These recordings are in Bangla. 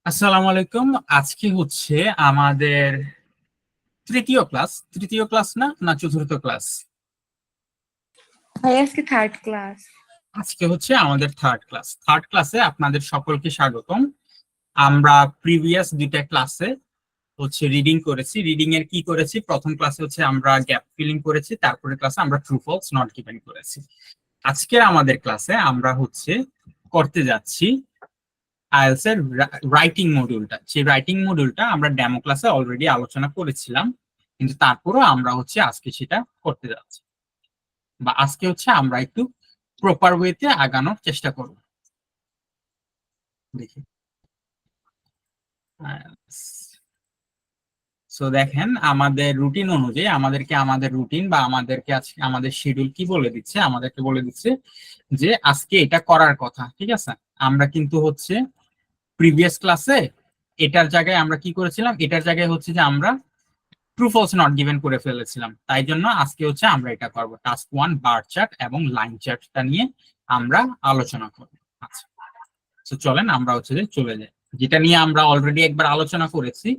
আসসালামু আলাইকুম। আজকে হচ্ছে আমাদের তৃতীয় ক্লাস না চতুর্থ ক্লাস? ভাই আজকে থার্ড ক্লাস। আজকে হচ্ছে আমাদের থার্ড ক্লাসে আপনাদের সকলকে স্বাগতম। আমরা প্রিভিয়াস দুইটা ক্লাসে হচ্ছে রিডিং করেছি। রিডিং এর কি করেছি? প্রথম ক্লাসে হচ্ছে আমরা গ্যাপ ফিলিং করেছি, তারপরে ক্লাসে আমরা ট্রু ফলস নট গিভেন করেছি। আজকের আমাদের ক্লাসে আমরা হচ্ছে করতে যাচ্ছি আইএলটিএস এর রাইটিং মডিউলটা। সেই রাইটিং মডিউলটা আমরা ডেমো ক্লাসে অলরেডি আলোচনা করেছিলাম, কিন্তু তারপরও আমরা হচ্ছে আজকে সেটা করতে যাচ্ছি, বা আজকে হচ্ছে আমরা একটু প্রপার ওয়েতে আগানোর চেষ্টা করব। দেখি, সো দেখেন আমাদের রুটিন অনুযায়ী আমাদের রুটিন বা আজকে আমাদের শিডিউল কি বলে দিচ্ছে, আমাদেরকে বলে দিচ্ছে যে আজকে এটা করার কথা। ঠিক আছে, আমরা কিন্তু হচ্ছে প্রিভিয়াস ক্লাসে এটার জায়গায় আমরা কি করেছিলাম, এটার জায়গায় হচ্ছে যে আমরা ট্রু ফলস নট গিভেন করে ফেলেছিলাম। তাই জন্য আজকে হচ্ছে আমরা এটা করব, টাস্ক 1 বার চার্ট এবং লাইন চার্টটা নিয়ে আমরা আলোচনা করব। আচ্ছা, তো চলেন আমরা হচ্ছে যে চলে যাই, যেটা নিয়ে আমরা অলরেডি একবার আলোচনা করেছি।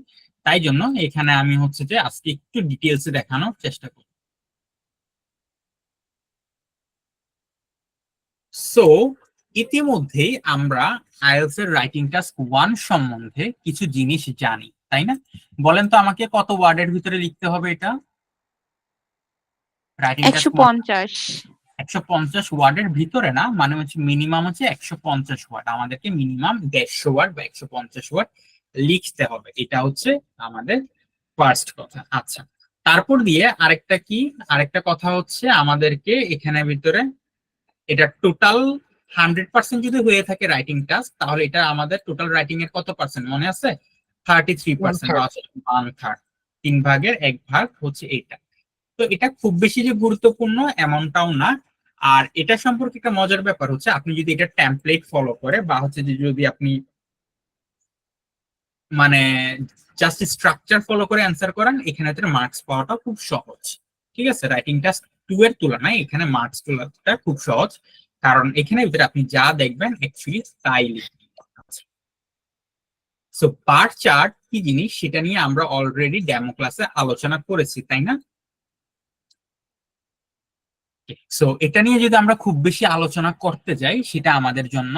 তাই জন্য এখানে আমি হচ্ছে যে আজকে একটু ডিটেলসে দেখানোর চেষ্টা করব। সো ইতিমধ্যেই আমরা আইএলটিএস এর রাইটিং টাস্ক 1 সম্বন্ধে কিছু জিনিস জানি, তাই না? বলেন তো আমাকে কত ওয়ার্ডের ভিতরে লিখতে হবে এটা? Writing task 150। 150 ওয়ার্ডের ভিতরে না, মানে হচ্ছে মিনিমাম হচ্ছে 150 ওয়ার্ড। আমাদেরকে মিনিমাম 150 ওয়ার্ড বা 150 ওয়ার্ড লিখতে হবে। এটা হচ্ছে আমাদের ফার্স্ট কথা। আচ্ছা, তারপর দিয়ে আরেকটা কথা হচ্ছে আমাদেরকে এখানে ভিতরে এটা টোটাল 100% যদি হয়ে থাকে রাইটিং টাস্ক, তাহলে এটা আমাদের টোটাল রাইটিং এর কত পার্সেন্ট মনে আছে? 33%, বা 1/3। 3 ভাগের 1 ভাগ হচ্ছে এইটা। তো এটা খুব বেশি যে গুরুত্বপূর্ণ এমনটাও না। আর এটা সম্পর্কে একটা মজার ব্যাপার হচ্ছে, আপনি যদি এটা টেমপ্লেট ফলো করে বা হচ্ছে যে যদি আপনি মানে জাস্ট স্ট্রাকচার ফলো করে অ্যান্সার করেন, এখানে মার্কস পাওয়াটা খুব সহজ। ঠিক আছে, রাইটিং টাস্ক 2 এর তুলনায় এখানে মার্কস তোলাটা খুব সহজ, কারণ এখানে ভিতরে আপনি যা দেখবেন অ্যাকচুয়ালি তাই লিখবেন। সো বার চার্ট কি জিনিস সেটা নিয়ে আমরা অলরেডি ডেমো ক্লাসে আলোচনা করেছি, তাই না? সো এটা নিয়ে যদি আমরা খুব বেশি আলোচনা করতে যাই, সেটা আমাদের জন্য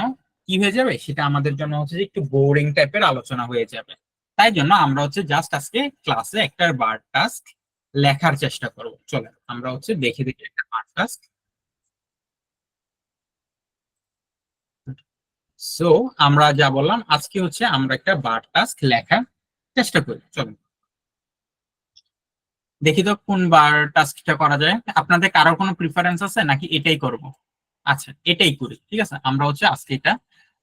কি হয়ে যাবে, সেটা আমাদের জন্য হচ্ছে যে একটু বোরিং টাইপের আলোচনা হয়ে যাবে। তাই জন্য আমরা হচ্ছে জাস্ট আজকে ক্লাসে একটা বার টাস্ক লেখার চেষ্টা করব। চলে আমরা হচ্ছে দেখে দেখে একটা বার টাস্ক। সো আমরা যা বললাম, আজকে হচ্ছে আমরা একটা বার টাস্ক লেখার চেষ্টা করি। চলো দেখি তো কোন বার টাস্কটা করা যায়। আপনাদের কারোর কোনো প্রিফারেন্স আছে নাকি এটাই করব? আচ্ছা, এটাই করি। ঠিক আছে, আমরা হচ্ছে আজকে এটা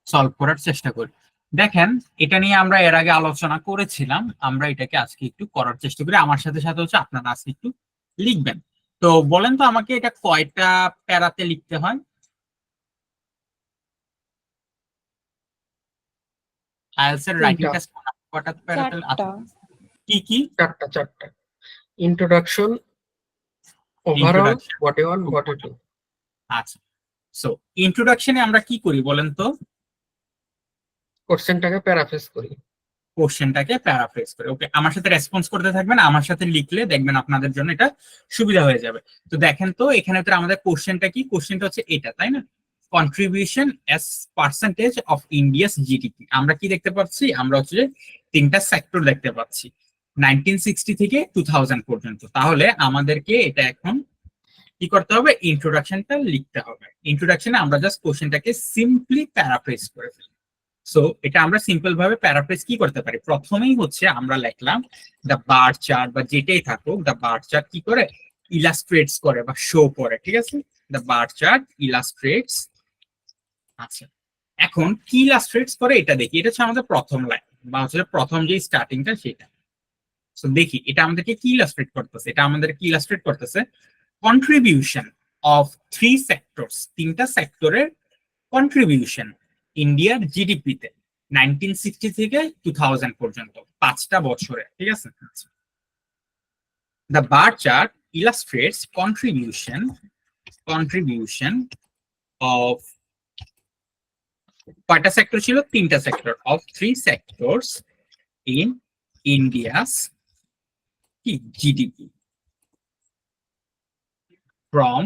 সলভ করার চেষ্টা করি। দেখেন, এটা নিয়ে আমরা এর আগে আলোচনা করেছিলাম, আমরা এটাকে আজকে একটু করার চেষ্টা করি। আমার সাথে সাথে হচ্ছে আপনারা আজকে একটু লিখবেন। তো বলেন তো আমাকে এটা কয়টা প্যারাতে লিখতে হয়? আইএলটিএস এর রাইটিং টেস্ট কয়টা প্যারাতে? আচ্ছা, কি কি? চারটা। Introduction, overall, introduction. Body 1, body 2। আচ্ছা, সো ইন্ট্রোডাকশনে আমরা কি করি বলেন তো? কোশ্চেনটাকে প্যারাফ্রেজ করি। কোশ্চেনটাকে প্যারাফ্রেজ করে। ওকে, আমার সাথে রেসপন্স করতে থাকবেন, আমার সাথে লিখলে দেখবেন আপনাদের জন্য এটা সুবিধা হয়ে যাবে। তো দেখেন তো এখানে তো আমাদের কোশ্চেনটা কি, কোশ্চেনটা হচ্ছে এটা, তাই না? Contribution S percentage of India's GDP. আমরা কি দেখতে পাচ্ছি? আমরা হচ্ছে তিনটা সেক্টর দেখতে পাচ্ছি 1960 থেকে 2000 পর্যন্ত। তাহলে আমাদেরকে এটা এখন কি করতে হবে? ইন্ট্রোডাকশনটা লিখতে হবে। ইন্ট্রোডাকশনে আমরা জাস্ট কোশ্চেনটাকে সিম্পলি প্যারাফ্রেজ করে ফেলি। সো এটা আমরা সিম্পল ভাবে প্যারাফ্রেজ কি করতে পারি? প্রথমেই হচ্ছে আমরা লিখলাম দ্য বার চার্ট, বা যেটাই থাকুক, দ্য বার চার্ট কি করে ইলাস্ট্রেটস করে বা শো করে। ঠিক আছে, দ্য বার চার্ট ইলাস্ট্রেটস। আচ্ছা, এখন কি ইলাস্ট্রেটস করে এটা দেখি। এটা হচ্ছে আমাদের প্রথম লাইন, বা হচ্ছে প্রথম যে স্টার্টিংটা সেটা। সো দেখি এটা আমাদেরকে কি ইলাস্ট্রেট করতেছে। এটা আমাদের কি ইলাস্ট্রেট করতেছে? কন্ট্রিবিউশন অফ 3 সেক্টরস, তিনটা সেক্টরের কন্ট্রিবিউশন ইন্ডিয়ার জিডিপিতে 1960 থেকে 2000 পর্যন্ত, 5টা বছরে। ঠিক আছে, the bar chart illustrates contribution of কয়টা সেক্টর ছিল? 3টা sector. Of 3 sectors in India's কি জিডিপি ফ্রম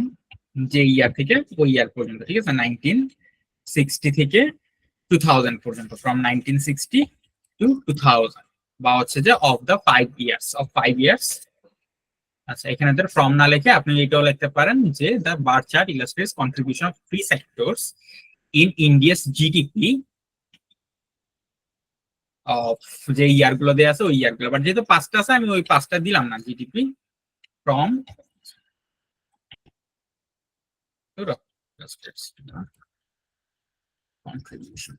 যে ইয়ার থেকে ওই ইয়ার পর্যন্ত, ঠিক আছে, 1960 থেকে 2000 পর্যন্ত, ফ্রম 1960 টু 2000, বা হচ্ছে যে অফ দ্য 5 ইয়ার্স। আচ্ছা, এখানে ফ্রম না লিখে আপনি এটাও লিখতে পারেন যে the bar chart illustrates contribution of 3 sectors in India's GDP of যে ইয়ার গুলো দেওয়া আছে ওই ইয়ার গুলো, বাট যেহেতু 5টা আছে আমি ওই 5টা দিলাম না। GDP from contribution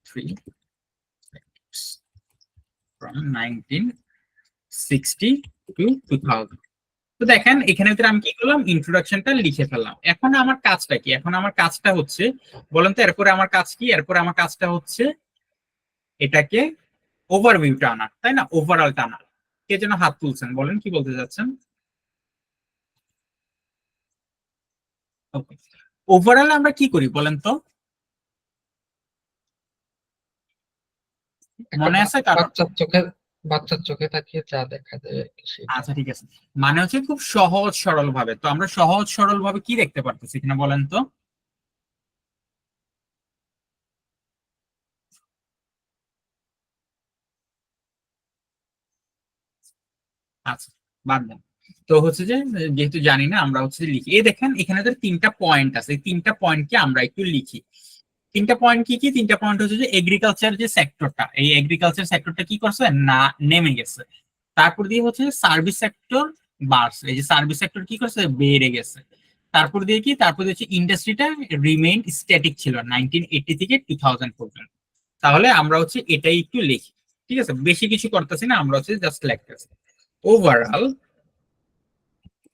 3 sectors from 1960 to 2000। তো দেখেন এখানে আমি কি করলাম, ইন্ট্রোডাকশনটা লিখে ফেললাম। এখন আমার কাজটা কি? এখন আমার কাজটা হচ্ছে, বলেন তো এরপরে আমার কাজ কি? এরপরে আমার কাজটা হচ্ছে এটাকে ওভারভিউটা আনা, তাই না? ওভারঅলটা আনা। কে যেন হাত তুলছেন, বলেন কি বলতে চাচ্ছেন? ওকে, ওভারঅল আমরা কি করি বলেন তো? মনে আছে কারণ? বাচ্চার চোখে তাকিয়ে যা দেখা যায় সেটা। আচ্ছা ঠিক আছে, মানে হচ্ছে খুব সহজ সরল ভাবে। তো আমরা সহজ সরল ভাবে কি দেখতে পারতেছি কিনা বলেন তো? আচ্ছা, বাদ দেন। তো হচ্ছে যে যেহেতু জানি না, আমরা হচ্ছে যে লিখি। এই দেখেন এখানে 3টা পয়েন্ট আছে, এই 3টা পয়েন্টকে আমরা একটু লিখি। 3টা পয়েন্ট কি কি? 3টা পয়েন্ট হচ্ছে যে এগ্রিকালচার যে সেক্টরটা, এই এগ্রিকালচার সেক্টরটা কি করছে না, নেমে গেছে। তারপর দিয়ে হচ্ছে সার্ভিস সেক্টর বাড়ছে, এই যে সার্ভিস সেক্টর কি করছে, বেড়ে গেছে। তারপর দিয়ে কি? তারপর দিয়ে হচ্ছে ইন্ডাস্ট্রিটা রিমেইন স্ট্যাটিক ছিল 1980 থেকে 2000 পর্যন্ত। তাহলে আমরা হচ্ছে এটাই একটু লিখি, ঠিক আছে? বেশি কিছু করতেছি না, আমরা হচ্ছে জাস্ট লিখতেছি overall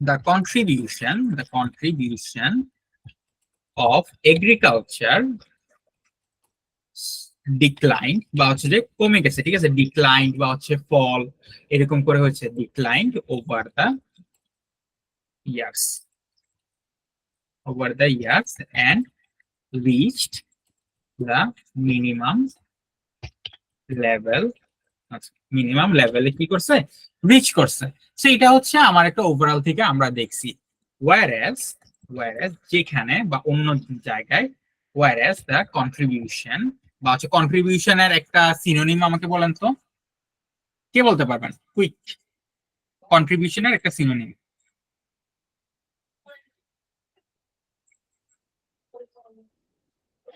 the contribution of agriculture decline, বা হচ্ছে যে কমে গেছে, ঠিক আছে? ডিক্লাইন বা হচ্ছে ফল, এরকম করে হচ্ছে decline over the years and reached the minimum level। আচ্ছা, মিনিমাম লেভেলে কি করছে, রিচ করছে। সো এটা হচ্ছে আমার একটা ওভারঅল থেকে আমরা দেখছি। ওয়্যারএজ যেখানে বা অন্য জায়গায়, ওয়্যারএজ দ্য কন্ট্রিবিউশন, বা হচ্ছে কন্ট্রিবিউশনের একটা সিনোনিম আমাকে বলেন তো, কে বলতে পারবেন কুইক? কন্ট্রিবিউশনের একটা সিনোনিম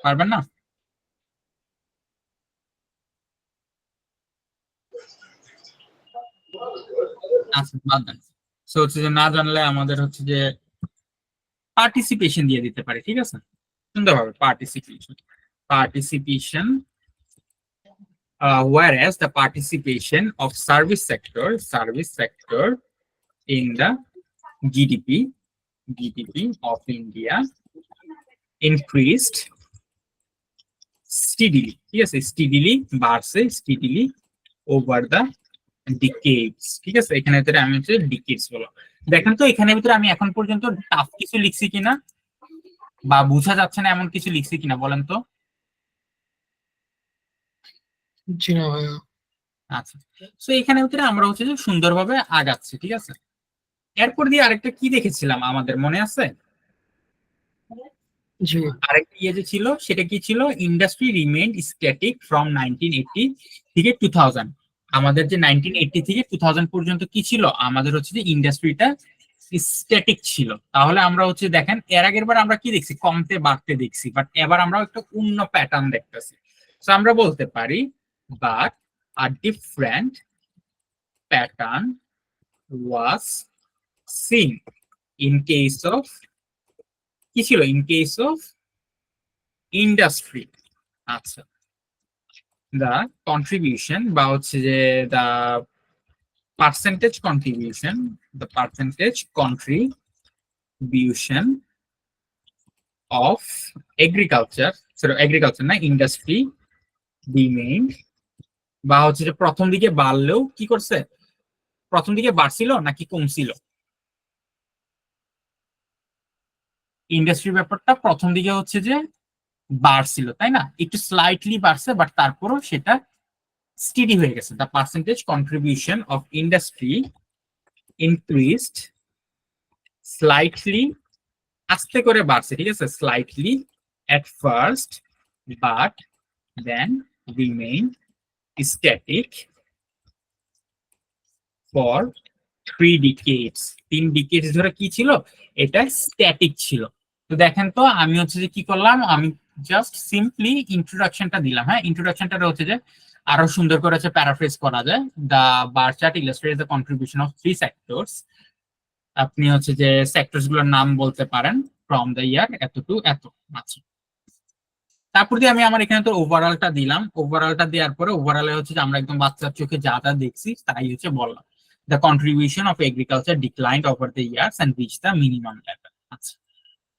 পারবেন না? আচ্ছা, বাদ দেন। সো হচ্ছে যে না জানলে আমাদের হচ্ছে যে পার্টিসিপেশন দিয়ে দিতে পারে, ঠিক আছে? সুন্দরভাবে participation whereas the participation of service sector in the GDP of India increased steadily, ঠিক আছে? স্টিডিলি বাড়ছে, স্টিডিলি ওভার দ্য ডিকেডস, ঠিক আছে? এখানে ভিতরে আমি হচ্ছে ডিকেডস বলো। দেখেন তো এখানে ভিতরে আমি এখন পর্যন্ত টাফ কিছু লিখছি কিনা, বা বোঝা যাচ্ছে না এমন কিছু লিখছি কিনা বলেন তো? জি না ভাইয়া। আচ্ছা, তো এখানে ভিতরে আমরা হচ্ছে যে সুন্দরভাবে আগাচ্ছি, ঠিক আছে? এরপর দিয়ে আরেকটা কি দেখেছিলাম আমাদের মনে আছে? জি আরেকটা ইয়ে যে ছিল সেটা কি ছিল, ইন্ডাস্ট্রি রিমেইনড স্ট্যাটিক ফ্রম 1980 থেকে 2000। আমাদের যে 1980 থেকে 2000 পর্যন্ত কি ছিল, আমাদের হচ্ছে যে ইন্ডাস্ট্রিটা স্ট্যাটিক ছিল। তাহলে আমরা হচ্ছে দেখেন এর আগের বার আমরা কি দেখছি, কমতে বাড়তে দেখছি, বাট এবার আমরা একটা অন্য প্যাটার্ন দেখতেছি। তো আমরা বলতে পারি but a different pattern was seen in case of, কি ছিল, ইন কেস অফ ইন্ডাস্ট্রি। আচ্ছা, দা কন্ট্রিবিউশন বা হচ্ছে যে the percentage contribution of agriculture না ইন্ডাস্ট্রি রিমেইনড, বা হচ্ছে যে প্রথম দিকে বাড়লেও কি করছে, প্রথম দিকে বাড়ছিল নাকি কমছিল? ইন্ডাস্ট্রি ব্যাপারটা প্রথম দিকে হচ্ছে যে বাড়ছিল, তাই না? একটু স্লাইটলি বাড়ছে, বাট তারপরও সেটা স্টেডি হয়ে গেছে। The percentage contribution of industry increased slightly, আস্তে করে বাড়ছে, ঠিক আছে, slightly at first but then remained static for 3 decades। 3 decades ধরে কি ছিল, এটা স্ট্যাটিক ছিল। তো দেখেন তো আমি হচ্ছে যে কি করলাম, আমি জাস্ট সিম্পলি ইন্ট্রোডাকশনটা দিলাম। হ্যাঁ, ইন্ট্রোডাকশনটা হচ্ছে যে আরো সুন্দর করে হচ্ছে প্যারাফ্রেজ করা যায়। The bar chart illustrates the contribution of 3 sectors. আপনি হচ্ছে যে সেক্টরস গুলোর নাম বলতে পারেন ফ্রম দ্য ইয়ার এত টু এত। আচ্ছা, তারপর দিয়ে আমি আমার এখানে তো ওভারঅলটা দিলাম। ওভারঅলটা দেওয়ার পরে ওভারঅলে হচ্ছে যে আমরা একদম বাচ্চার চোখে যা যা দেখছি তাই হচ্ছে বললাম। The contribution of agriculture declined over the years and reach the minimum level. আচ্ছা,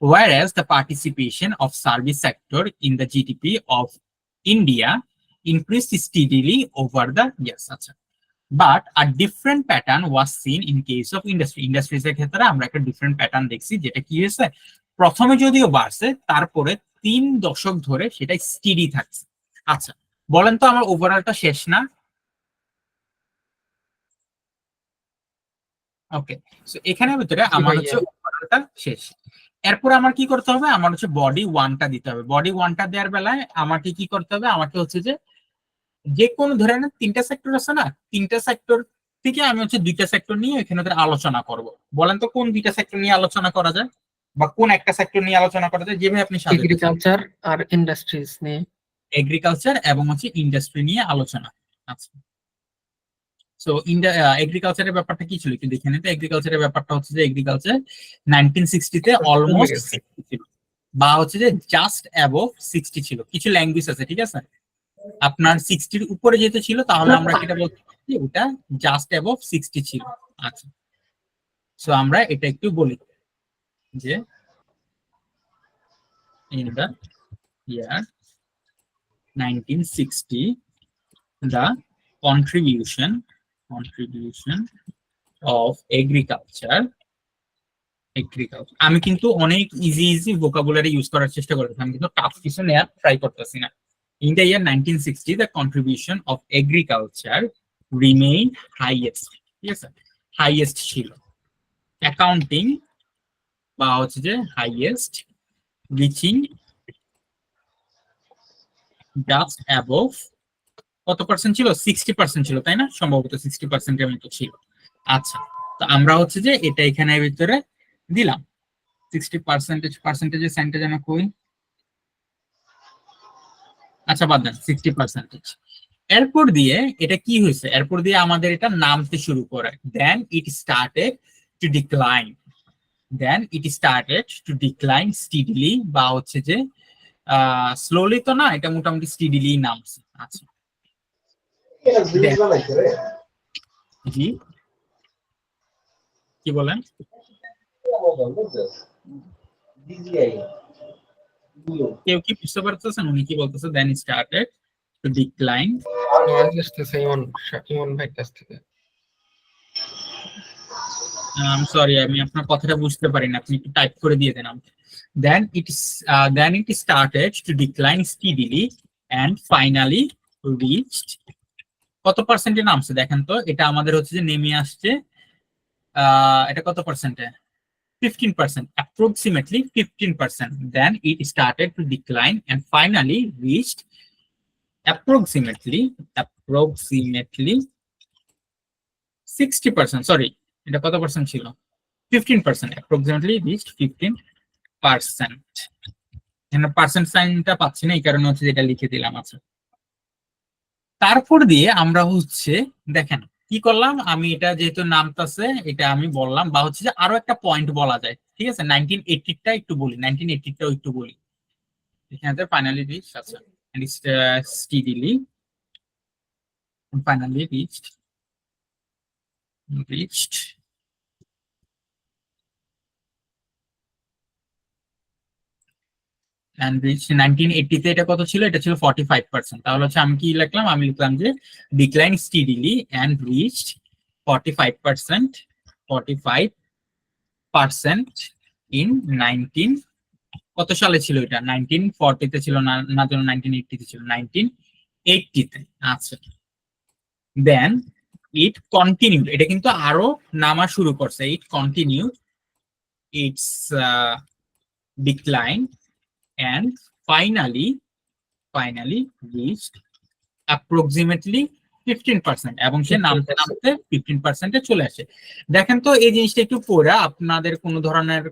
whereas the participation of service sector in the GDP of India increased steadily over the years. আচ্ছা, but a different pattern was seen in case of industry. Industries এর ক্ষেত্রে আমরা একটা ডিফারেন্ট প্যাটার্ন দেখছি, যেটা কি হয়েছে, প্রথমে যদিও বাড়ছে তারপরে 3 দশক ধরে সেটা স্টেডি থাকছে। আচ্ছা, বলেন তো আমার ওভারঅলটা শেষ না? ওকে, সো এখানের ভিতরে আমার হচ্ছে ওভারঅলটা শেষ। এরপর আমার কি করতে হবে, আমার হচ্ছে বডি ওয়ানটা দিতে হবে। বডি ওয়ানটা দেওয়ার বেলায় আমাকে কি করতে হবে, আমাকে হচ্ছে যে কোনো ধরে নেন 3টা সেক্টর আছে না, 3টা সেক্টর থেকে আমি হচ্ছে 2টা সেক্টর নিয়ে এখানে ধরে আলোচনা করব। বলেন তো কোন 2টা সেক্টর নিয়ে আলোচনা করা যায়, বা কোন একটা সেক্টর নিয়ে আলোচনা করা যায়, যেভাবে আপনি সাজাতে চান। এগ্রিকালচার আর ইন্ডাস্ট্রিজ নিয়ে। এগ্রিকালচার এবং হচ্ছে ইন্ডাস্ট্রি নিয়ে আলোচনা। আচ্ছা, সো এগ্রিকালচারের ব্যাপারটা কি ছিল একটু দেখে নিতে। এগ্রিকালচারের ব্যাপারটা হচ্ছে যে এগ্রিকালচার 1960 তে অলমোস্ট 60 ছিল, বা হচ্ছে যে জাস্ট অ্যাবভ 60 ছিল। কিছু ল্যাঙ্গুয়েজ আছে, ঠিক আছে, আপনার 60-র উপরে যেতে ছিল তাহলে আমরা এটা বলতে পারি ওটা জাস্ট অ্যাবভ 60 ছিল। আচ্ছা, সো আমরা এটা একটু বলি যে in the year 1960 the contribution of agriculture, আমি কিন্তু অনেক ইজি ভোকাবুলারি ইউজ করার চেষ্টা করতেছি, আমি কিন্তু টাফ কিছু নেওয়ার ট্রাই করতেছি না। In the year 1960 the contribution of agriculture remained highest, ঠিক আছে, হাইয়েস্ট ছিল। অ্যাকাউন্টিং বা হচ্ছে যে হাইয়েস্ট, রিচিং জাস্ট অ্যাবভ কত পার্সেন্ট ছিল, 60% ছিল, তাই না? সম্ভবত 60%-এর মতো ছিল। আচ্ছা, তো আমরা হচ্ছে যে এটা এখানে ভিতরে দিলাম 60%, পার্সেন্টেজের সাইনটা যেন কই। আচ্ছা, বাদ দেন 60%। এরপর দিয়ে এটা কি হয়েছে, এরপর দিয়ে আমাদের এটা নামতে শুরু করে। Then it started to decline steadily, বা হচ্ছে যে স্লোলি তো না, এটা মোটামুটি স্টিডিলি নামছে। আচ্ছা, জি কি বলেন? কেউ কি বুঝতে পারতেছেন উনি কি বলতেছে? দেন স্টার্টেড টু ডিক্লাইন। নয়েজ আসতেছে ইমন ভাই কাছ থেকে। সরি, আমি আপনার কথাটা বুঝতে পারি না, আপনি একটু টাইপ করে দিয়ে দেন আমাকে। Then it started to decline steadily and finally reached কত পার্সেন্টে নামছে দেখেন তো। এটা আমাদের হচ্ছে যে নেমে আসছে, এটা কত পার্সেন্টে, 15%, approximately 15%. Then it started to decline and finally reached approximately 60%, sorry, এটা কত পার্সেন্ট ছিল, 15%, approximately reached 15%। এখানে পার্সেন্ট সাইনটা পাচ্ছি না, এই কারণে হচ্ছে যেটা লিখে দিলাম। আছে, তারপর দিয়ে আমরা হচ্ছে দেখেন কি করলাম, আমি এটা যেহেতু নামতাছে এটা আমি বললাম, বা হচ্ছে যে আরো একটা পয়েন্ট বলা যায়, ঠিক আছে, 1980টা একটু বলি, 1980টাও একটু বলি। এখানে ফাইনালি রিচ, আচ্ছা, and it's steadily and finally reached and reached 1980 তে এটা কত ছিল, এটা ছিল 45%। তাহলে হচ্ছে আমি কি লিখলাম, আমি লিখলাম যে decline steadily and reached 45% in 1980। কত সালে ছিল এটা? 1940-তে ছিল না, না যেন 1980-তে ছিল, 1980-তে। আচ্ছা, দেন ইট কন্টিনিউড, এটা কিন্তু আরো নামা শুরু করছে। It continued its decline and finally reached approximately 15%, এবং সে নামতে 15%। নামতে 15%-এ চলে আসে। দেখেন তো এই জিনিসটা একটু পড়া আপনাদের কোনো ধরনের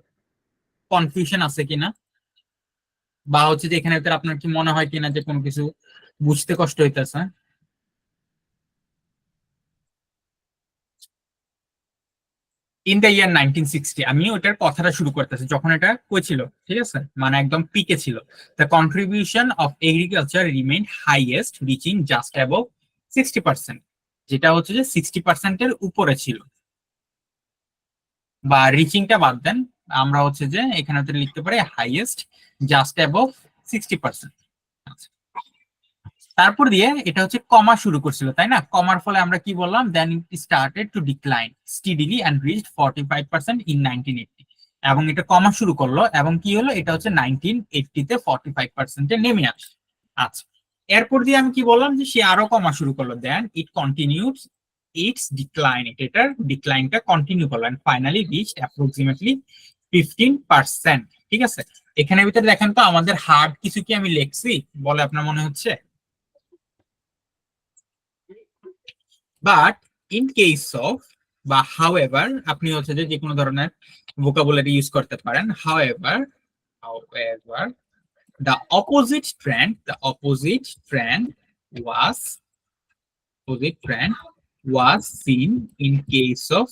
কনফিউশন আছে কিনা, বা হচ্ছে যে এখানে আপনার কি মনে হয় কিনা যে কোনো কিছু বুঝতে কষ্ট হইতেছে? ইন দ্য ইয়ার 1960, আমি ওটার কথাটা শুরু করতেছি যখন এটা কইছিল, ঠিক আছে, মানে একদম পিকে ছিল। The contribution of agriculture remain highest, reaching just above 60%, যেটা হচ্ছে যে 60%-এর উপরে ছিল। বা রিচিংটা বাদ দেন, আমরা হচ্ছে যে এখানে লিখতে পারি হাইয়েস্ট জাস্ট অ্যাবভ 60%। তারপর দিয়ে এটা হচ্ছে কমা শুরু করছিল, তাই না? কমার ফলে আমরা কি বললাম, then it started to decline steadily and reached 45% in 1980, এবং এটা কমা শুরু করলো, এবং কি হলো, এটা হচ্ছে 1980-তে 45%-এ নেমে আসে। আচ্ছা, এরপর দিয়ে আমি কি বললাম, যে সে আরো কমা শুরু করলো, দেন ইট কন্টিনিউড ইটস ডিক্লাইন, এটার ডিক্লাইনটা কন্টিনিউ করলো, এন্ড ফাইনালি রিচড অ্যাপ্রক্সিমেটলি 15%। ঠিক আছে, এখানে ভিতরে দেখেন তো আমাদের হার্ড কিছু কি আমি লিখছি বলে আপনার মনে হচ্ছে? বাট ইন কেস অফ, বা হাউএভার, আপনি হচ্ছে যে কোনো ধরনের ভোকাবুলারি ইউজ করতে পারেন। However the opposite trend was seen in case of,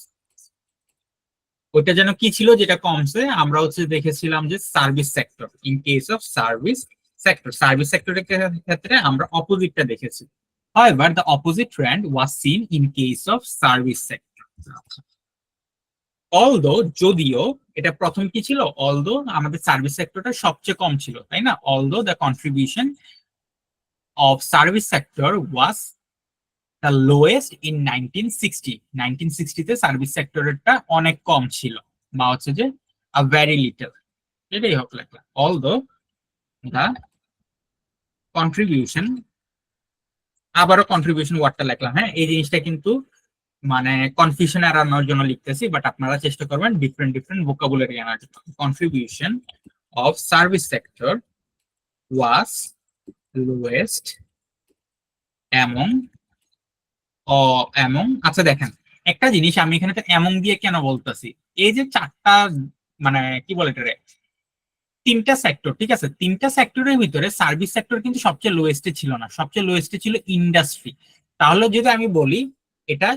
ওটা যেন কি ছিল যেটা কমছে, আমরা হচ্ছে দেখেছিলাম যে service sector. In case of service সেক্টরের ক্ষেত্রে আমরা অপোজিটটা দেখেছি। However, the opposite trend was seen in case of service sector. Although, যদিও, এটা প্রথম কি ছিল? Although আমাদের সার্ভিস সেক্টরটা সবচেয়ে কম ছিল, তাই না? Although the contribution of service sector was the lowest in 1960, 1960-তে service সেক্টরটা অনেক কম ছিল, বা হচ্ছে যে a very little, এটাই হোক লেখা। Although the contribution, আবারও কন্ট্রিবিউশন ওয়ার্ডটা লিখলাম, হ্যাঁ, এই জিনিসটা কিন্তু মানে কনফিউশন এড়ানোর জন্য লিখতেছি, বাট আপনারা চেষ্টা করবেন ডিফারেন্ট ভোকাবুলারি আনার জন্য। Contribution of service sector was lowest among আচ্ছা দেখেন, একটা জিনিস আমি এখানে এমং দিয়ে কেন বলতেছি, এই যে চারটা মানে কি বলে এটা, তিনটা সেক্টর, ঠিক আছে, তিনটা সেক্টরের ভিতরে সার্ভিস সেক্টর কিন্তু সবচেয়ে লোয়েস্টে ছিল না, সবচেয়ে লোয়েস্টে ছিল ইন্ডাস্ট্রি। তাহলে যদি আমি বলি এটা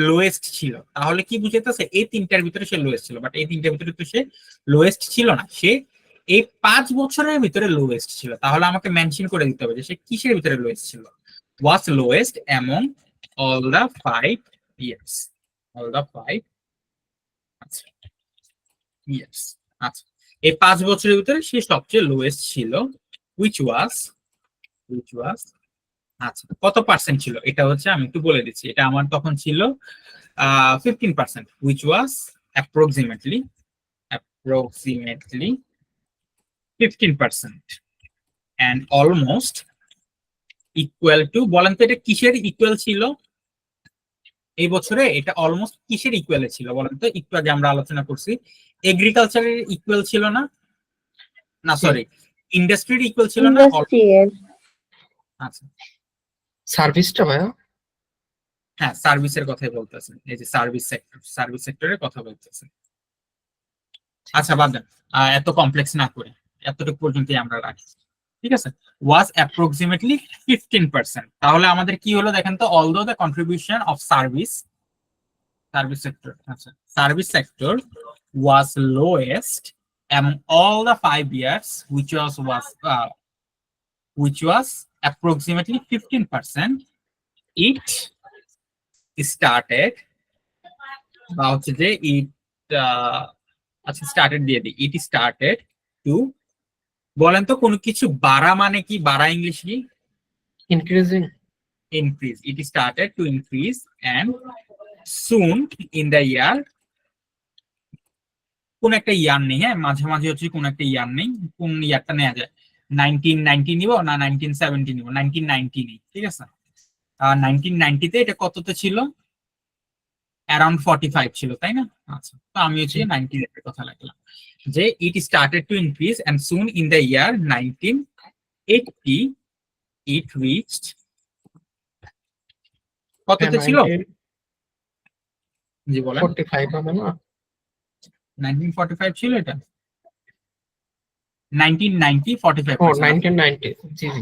লোয়েস্ট ছিল, তাহলে কি বুঝাইতেছে? এই তিনটার ভিতরে সে লোয়েস্ট ছিল, বাট এই তিনটার ভিতরে তো সে লোয়েস্ট ছিল না, সে এই 5 বছরের ভিতরে লোয়েস্ট ছিল। তাহলে আমাকে মেনশন করে দিতে হবে যে সে কিসের ভিতরে লোয়েস্ট ছিল। Was lowest among all the 5 years, all the 5 years. আচ্ছা, এই 5 বছরের ভিতরে সে সবচেয়ে লোয়েস্ট ছিল, which was আচ্ছা কত পার্সেন্ট ছিল এটা হচ্ছে আমি একটু বলে দিচ্ছি। এটা আমার তখন ছিল 15%, which was approximately 15% and almost equal to, বলেন তো এটা কিসের ইকুয়াল ছিল এই বছরে? এটা অলমোস্ট কিসের ইকুয়ালে ছিল বলেন তো? একটু আগে আমরা আলোচনা করছি এগ্রিকালচারের ইকুয়াল ছিল না, না সরি, ইন্ডাস্ট্রির ইকুয়াল ছিল না। আচ্ছা, সার্ভিসটা ভাইয়া, হ্যাঁ সার্ভিসের কথাই বলতেছেন, এই যে সার্ভিস সেক্টরের কথা বলতেছেন। আচ্ছা বাদ দেন, এত কমপ্লেক্স না করে এতটুকু পর্যন্তই আমরা রাখি, ঠিক আছে। ওয়াজ অ্যাপ্রক্সিমেটলি 15%। তাহলে আমাদের কি হলো দেখেন তো, although the contribution of service sector was lowest among all the 5 years, which was approximately 15%. It started, বা হচ্ছে যে আচ্ছা স্টার্টেড দিয়ে দিই, ইট স্টার্টেড টু, বলেন তো কোনো কিছু বাড়া মানে কি? বাড়া ইংলিশ কি? Increasing, increase. It started to increase and soon in the year কোন একটা ইয়ার নেই, হ্যাঁ মাঝে মাঝে হচ্ছে কোন একটা ইয়ার নেই, কোন ইয়ারটা নেওয়া যায়, 1990 নিব না 1970 নিব, 1990 নেই, ঠিক আছে। 1990-তে এটা কততে ছিল, অ্যারাউন্ড 45 ছিল, তাই না? আচ্ছা, তো আমি হচ্ছে 90 এর কথা লাগলাম, যে it started to increase and soon in the year 1980 it reached, কততে ছিল? 1945 জি বলেন। হবে না? 1945 ছিল এটা, 1990 ও 45%। 1990, জি জি।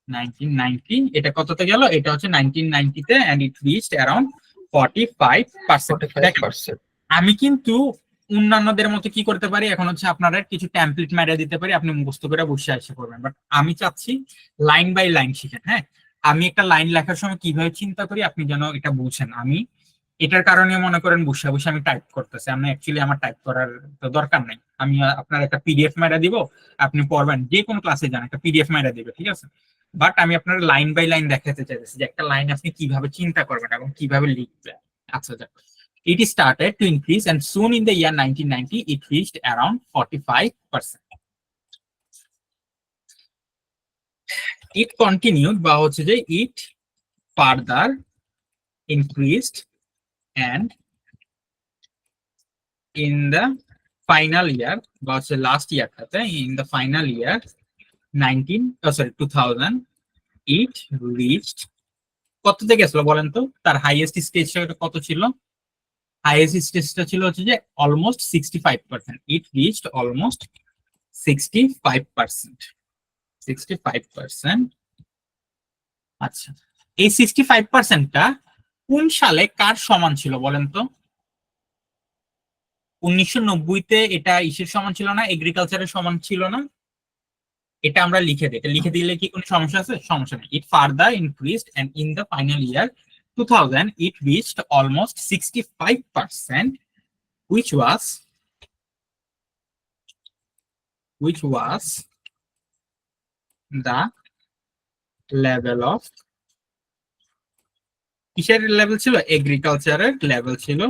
1990 এটা কততে গেল, এটা হচ্ছে 1990-তে এন্ড ইট রিচড অ্যারাউন্ড 45%। দেখেন 45%। আমি কিন্তু অন্যান্যদের মতো কি করতে পারি, এখন হচ্ছে আপনারা কিছু টেমপ্লেট মেরে দিতে পারি, আপনি মুখস্থ করে বসে আসে করবেন, বাট আমি চাচ্ছি লাইন বাই লাইন শিখেন। হ্যাঁ, আমি একটা লাইন লেখার সময় কিভাবে চিন্তা করি আপনি যেন এটা বুঝেন। আমি এটার কারণে মনে করেন বসে বসে আমি টাইপ করতেছি, আমি অ্যাকচুয়ালি আমার টাইপ করার তো দরকার নাই, আমি আপনার একটা পিডিএফ মেরে দিব, আপনি পড়বেন, যে কোনো ক্লাসে যান একটা পিডিএফ মেরে দিবে, ঠিক আছে। বাট আমি আপনার লাইন বাই লাইন দেখাতে চাইতেছি যে একটা লাইন আপনি কিভাবে চিন্তা করবেন এবং কিভাবে লিখবেন। আচ্ছা যাক, it started to increase and soon in the year 1990 it reached around 45%. It continued বা হচ্ছে যে it further increased and in the final year বা হচ্ছে last ইয়ারটাতে in the final year 2000 it reached, কততে গেছিল বলেন তো, তার হাইয়েস্ট স্টেজটা কত ছিল? হাইয়েস্ট স্টেজটা ছিল হচ্ছে যে অলমোস্ট 65%, it reached almost 65%। 65%। আচ্ছা, এই 65%টা কোন সালে কার সমান ছিল বলেন তো? 1990-তে এটা ইসের সমান ছিল না, এগ্রিকালচারের সমান ছিল না? এটা আমরা লিখে দিই, এটা লিখে দিলে কি কোনো সমস্যা আছে? সমস্যা নেই। It further increased and in the final year 2000 it reached almost 65%, which was the level of, কিসের লেভেল ছিল? এগ্রিকালচারের লেভেল ছিল,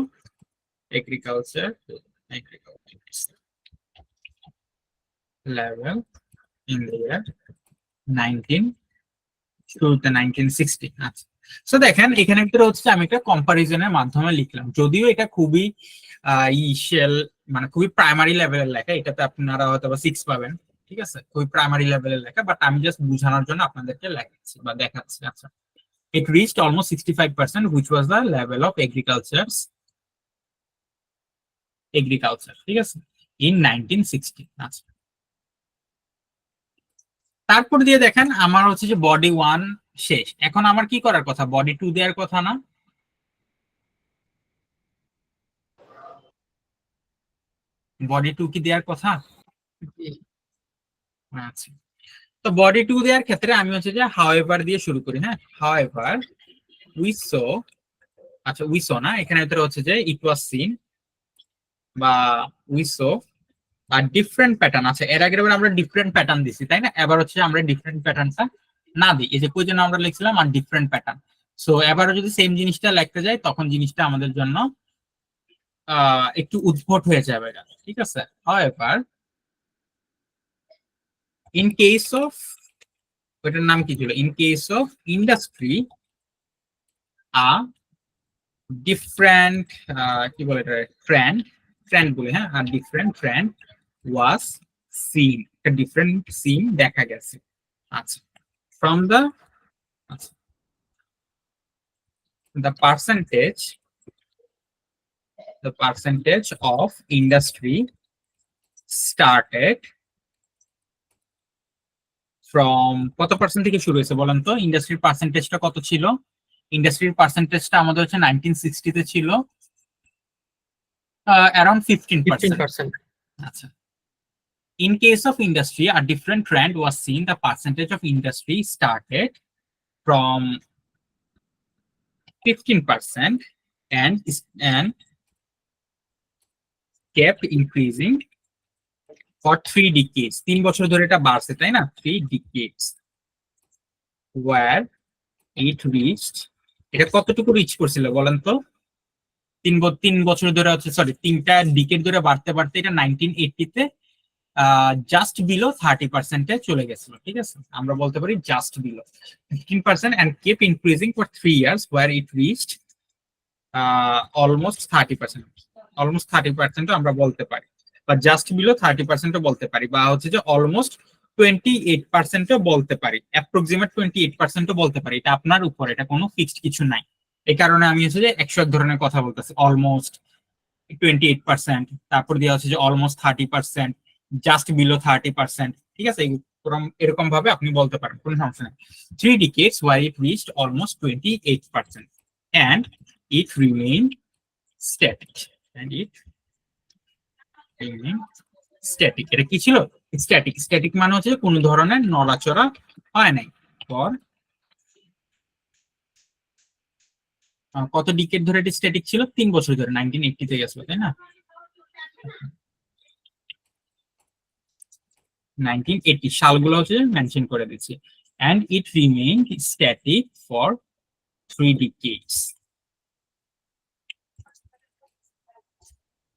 agriculture level in the year 1960। আচ্ছা, সো দেখেন এখানে একটা হচ্ছে আমি একটা কম্পারিজনের মাধ্যমে লিখলাম, যদিও এটা খুবই ইসেল মানে খুবই প্রাইমারি লেভেলের লেখা, এটাতে আপনারা হয়তো 6 পাবেন, ঠিক আছে, খুবই প্রাইমারি লেভেলের লেখা, বাট আমি জাস্ট বোঝানোর জন্য আপনাদেরকে লেখাচ্ছি বা দেখাচ্ছি। আচ্ছা, it reached almost 65%, which was the level of agriculture, ঠিক আছে, in 1960। আচ্ছা, তারপর দিয়ে দেখেন আমার হচ্ছে যে বডি 1 শেষ, এখন আমার কি করার কথা? বডি 2 দেওয়ার কথা না? বডি 2 কি দেওয়ার কথা? আচ্ছা, তো বডি 2 দেওয়ার ক্ষেত্রে আমি হচ্ছে যে হাউএভার দিয়ে শুরু করি। হ্যাঁ, হাউএভার উই সো, আচ্ছা উই সো না, এখানে ভিতরে হচ্ছে যে ইট ওয়াজ সিন বা উই সো আর ডিফারেন্ট প্যাটার্ন আছে। এর আগের বার আমরা ডিফারেন্ট প্যাটার্ন দিছি, তাই না? এবার হচ্ছে আমরা ডিফারেন্ট প্যাটার্নটা না দিই, এই যে কই জন্য আমরা লিখছিলাম আর ডিফারেন্ট প্যাটার্ন। সো এবারও যদি সেম জিনিসটা লিখতে যাই তখন জিনিসটা আমাদের জন্য একটু উদ্ভট হয়ে যাবে, ঠিক আছে। হাউএভার ইন কেস অফ, ওটার নাম কি ছিল, in case of industry a different কি বলে এটা, ট্রেন্ড বলে, হ্যাঁ, আর ডিফারেন্ট ট্রেন্ড ওয়াজ সিন, একটা ডিফারেন্ট সিন দেখা গেছে। আচ্ছা, ফ্রম দ্য, আচ্ছা, the percentage of industry started from, কত পার্সেন্ট থেকে শুরু হয়েছে বলেন তো? ইন্ডাস্ট্রির পার্সেন্টেজটা কত ছিল? ইন্ডাস্ট্রির পার্সেন্টেজটা আমাদের হচ্ছে 1960-তে ছিল অ্যারাউন্ড 15%। আচ্ছা, in case of industry a different trend was seen, the percentage of industry started from 15% and kept increasing for 3 decades, 3 বছর ধরে এটা বাড়ছে, তাই না? 3 decades where it reached, এটা কতটুকু রিচ করছিল বলেন তো? 3 বছর ধরে হচ্ছে, সরি 3টা ডিকেড ধরে বাড়তে বাড়তে এটা 1980-তে জাস্ট বিলো 30%-এ চলে গেছিল। ঠিক আছে, আমরা বলতে পারি just below 15% and keep increasing for 3 years where it reached almost 30%, almost 30% আমরা বলতে পারি, বা জাস্ট বিলো 30% বলতে পারি, বা হচ্ছে যে অলমোস্ট 28% বলতে পারি, অ্যাপ্রক্সিমেট 28% বলতে পারি। এটা আপনার উপর, এটা কোনো ফিক্সড কিছু নাই। এই কারণে আমি হচ্ছে যে 101 ধরনের কথা বলতেছি, অলমোস্ট 28%, তারপর দেওয়া হচ্ছে যে অলমোস্ট 30%, জাস্ট বিলো 30%। ঠিক আছে, এরকম ভাবে আপনি বলতে পারেন, কোনো সমস্যা নেই। 3 decades where it reached almost 28% and it remained static and it remained static। এটা কি ছিল? স্ট্যাটিক। স্ট্যাটিক মানে হচ্ছে কোনো ধরনের নড়াচড়া হয় নাই। পর কত ডিকেড ধরে এটি স্ট্যাটিক ছিল? 3 বছর ধরে, 1980-তে গেছিল, তাই না? 1980 সালগুলো হচ্ছে মেনশন করে দিচ্ছি। and it remained static for 3 decades।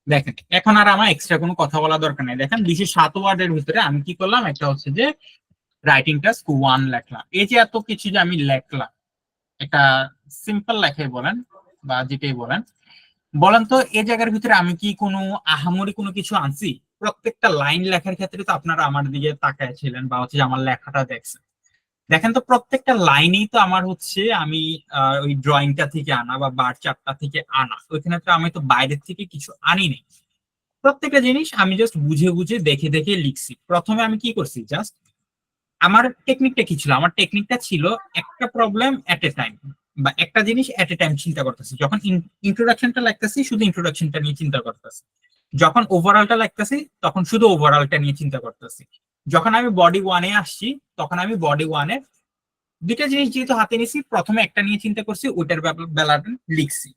দেখেন, এখন আর আমার এক্সট্রা কোনো কথা বলা দরকার নেই। দেখেন 207 ওয়ার্ডের ভিতরে আমি কি করলাম, একটা হচ্ছে যে রাইটিং টাস্ক 1 লেখলাম। এই যে এত কিছু যে আমি লেখলাম, একটা সিম্পল লেখাই বলেন বা যেটাই বলেন, বলেন তো এই জায়গার ভিতরে আমি কি কোনো আহামরি কোনো কিছু আনছি? প্রত্যেকটা লাইন লেখার ক্ষেত্রে তো আপনারা আমার দিকে তাকায় ছিলেন বা হচ্ছে আমার লেখাটা দেখছেন। দেখেন তো প্রত্যেকটা লাইনেই তো আমার হচ্ছে আমি ওই ড্রয়িংটা থেকে আনা বা বার চার্টটা থেকে আনা, ওইখানে তো আমি তো বাইরের থেকে কিছু আনি নাই। প্রত্যেকটা জিনিস আমি জাস্ট বুঝে বুঝে দেখে দেখে লিখছি। প্রথমে আমি কি করছি, জাস্ট আমার টেকনিকটা কি ছিল? আমার টেকনিকটা ছিল একটা প্রবলেম এট এ টাইম, বা একটা জিনিস এট এ টাইম চিন্তা করতেছি। যখন ইন্ট্রোডাকশনটা লাগতেছি শুধু ইন্ট্রোডাকশনটা নিয়ে চিন্তা করতেছি, যখন ওভারঅলটা লাগতেছি তখন শুধু ওভারঅলটা নিয়ে চিন্তা করতেছি, যখন আমি বডি ওয়ানে আসছি তখন আমি বডি ওয়ানে দুইটা জিনিস যেহেতু হাতে নিছি, প্রথমে একটা নিয়ে চিন্তা করছি, ওইটার বেলাটা লিখছি।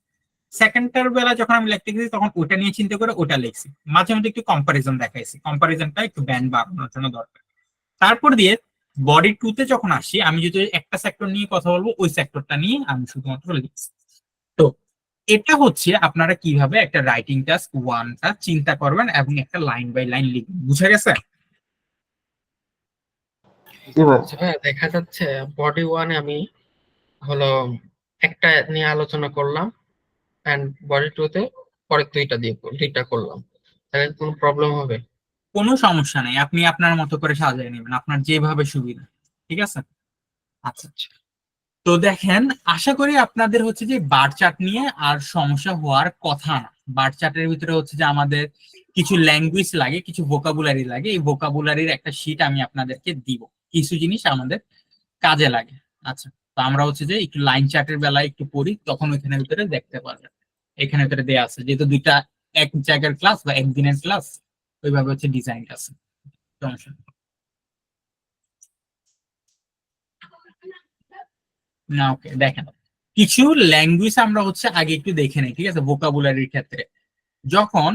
সেকেন্ডটার বেলা যখন আমি লিখতে গেছি তখন ওটা নিয়ে চিন্তা করে ওটা লিখছি। মাঝে মধ্যে একটু কম্পারিজন দেখাইছি, কম্পারিজনটা একটু ব্যান্ড বাড়ানোর জন্য দরকার। তারপর দিয়ে বডি 2-তে যখন আসি, আমি যদি একটা সেক্টর নিয়ে কথা বলবো, ওই সেক্টরটা নিয়ে আমি শুধুমাত্র লিখছি। তো এটা হচ্ছে আপনারা কিভাবে একটা রাইটিং টাস্ক 1টা চিন্তা করবেন এবং একটা লাইন বাই লাইন লিখবেন। বুঝা গেছে? আচ্ছা ভাইয়া, দেখা যাচ্ছে বডি ওয়ানে আমি হলো একটা নিয়ে আলোচনা করলাম, এন্ড বডি টু তে পরের দুইটা করলাম, তাহলে কোনো প্রবলেম হবে? কোনো সমস্যা নেই, আপনি আপনার মতো করে সাজিয়ে নেবেন, আপনার যেভাবে সুবিধা। ঠিক আছে, আচ্ছা। আচ্ছা। তো দেখেন, আশা করি আপনাদের হচ্ছে যে বার চার্ট নিয়ে আর সমস্যা হওয়ার কথা না। বার চার্টের ভিতরে হচ্ছে যে আমাদের কিছু ল্যাঙ্গুয়েজ লাগে, কিছু ভোকাবুলারি লাগে। এই ভোকাবুলারির একটা শীট আমি আপনাদেরকে দিব, কিছু জিনিস আমাদের কাজে লাগে। আচ্ছা, তো আমরা হচ্ছে যে একটু লাইন চার্টের বেলায় একটু পড়ি, তখন ওইখানের ভিতরে দেখতে পারবেন। এখানে ভিতরে দেয়া আছে, যেহেতু দুইটা এক জায়গার ক্লাস বা একদিনের ক্লাস, ওইভাবে হচ্ছে ডিজাইন আছে। সমস্যা নেই। না, ওকে, দেখেন কিছু ল্যাঙ্গুয়েজ আমরা হচ্ছে আগে একটু দেখে নেই। ঠিক আছে, ভোকাবুলারির ক্ষেত্রে যখন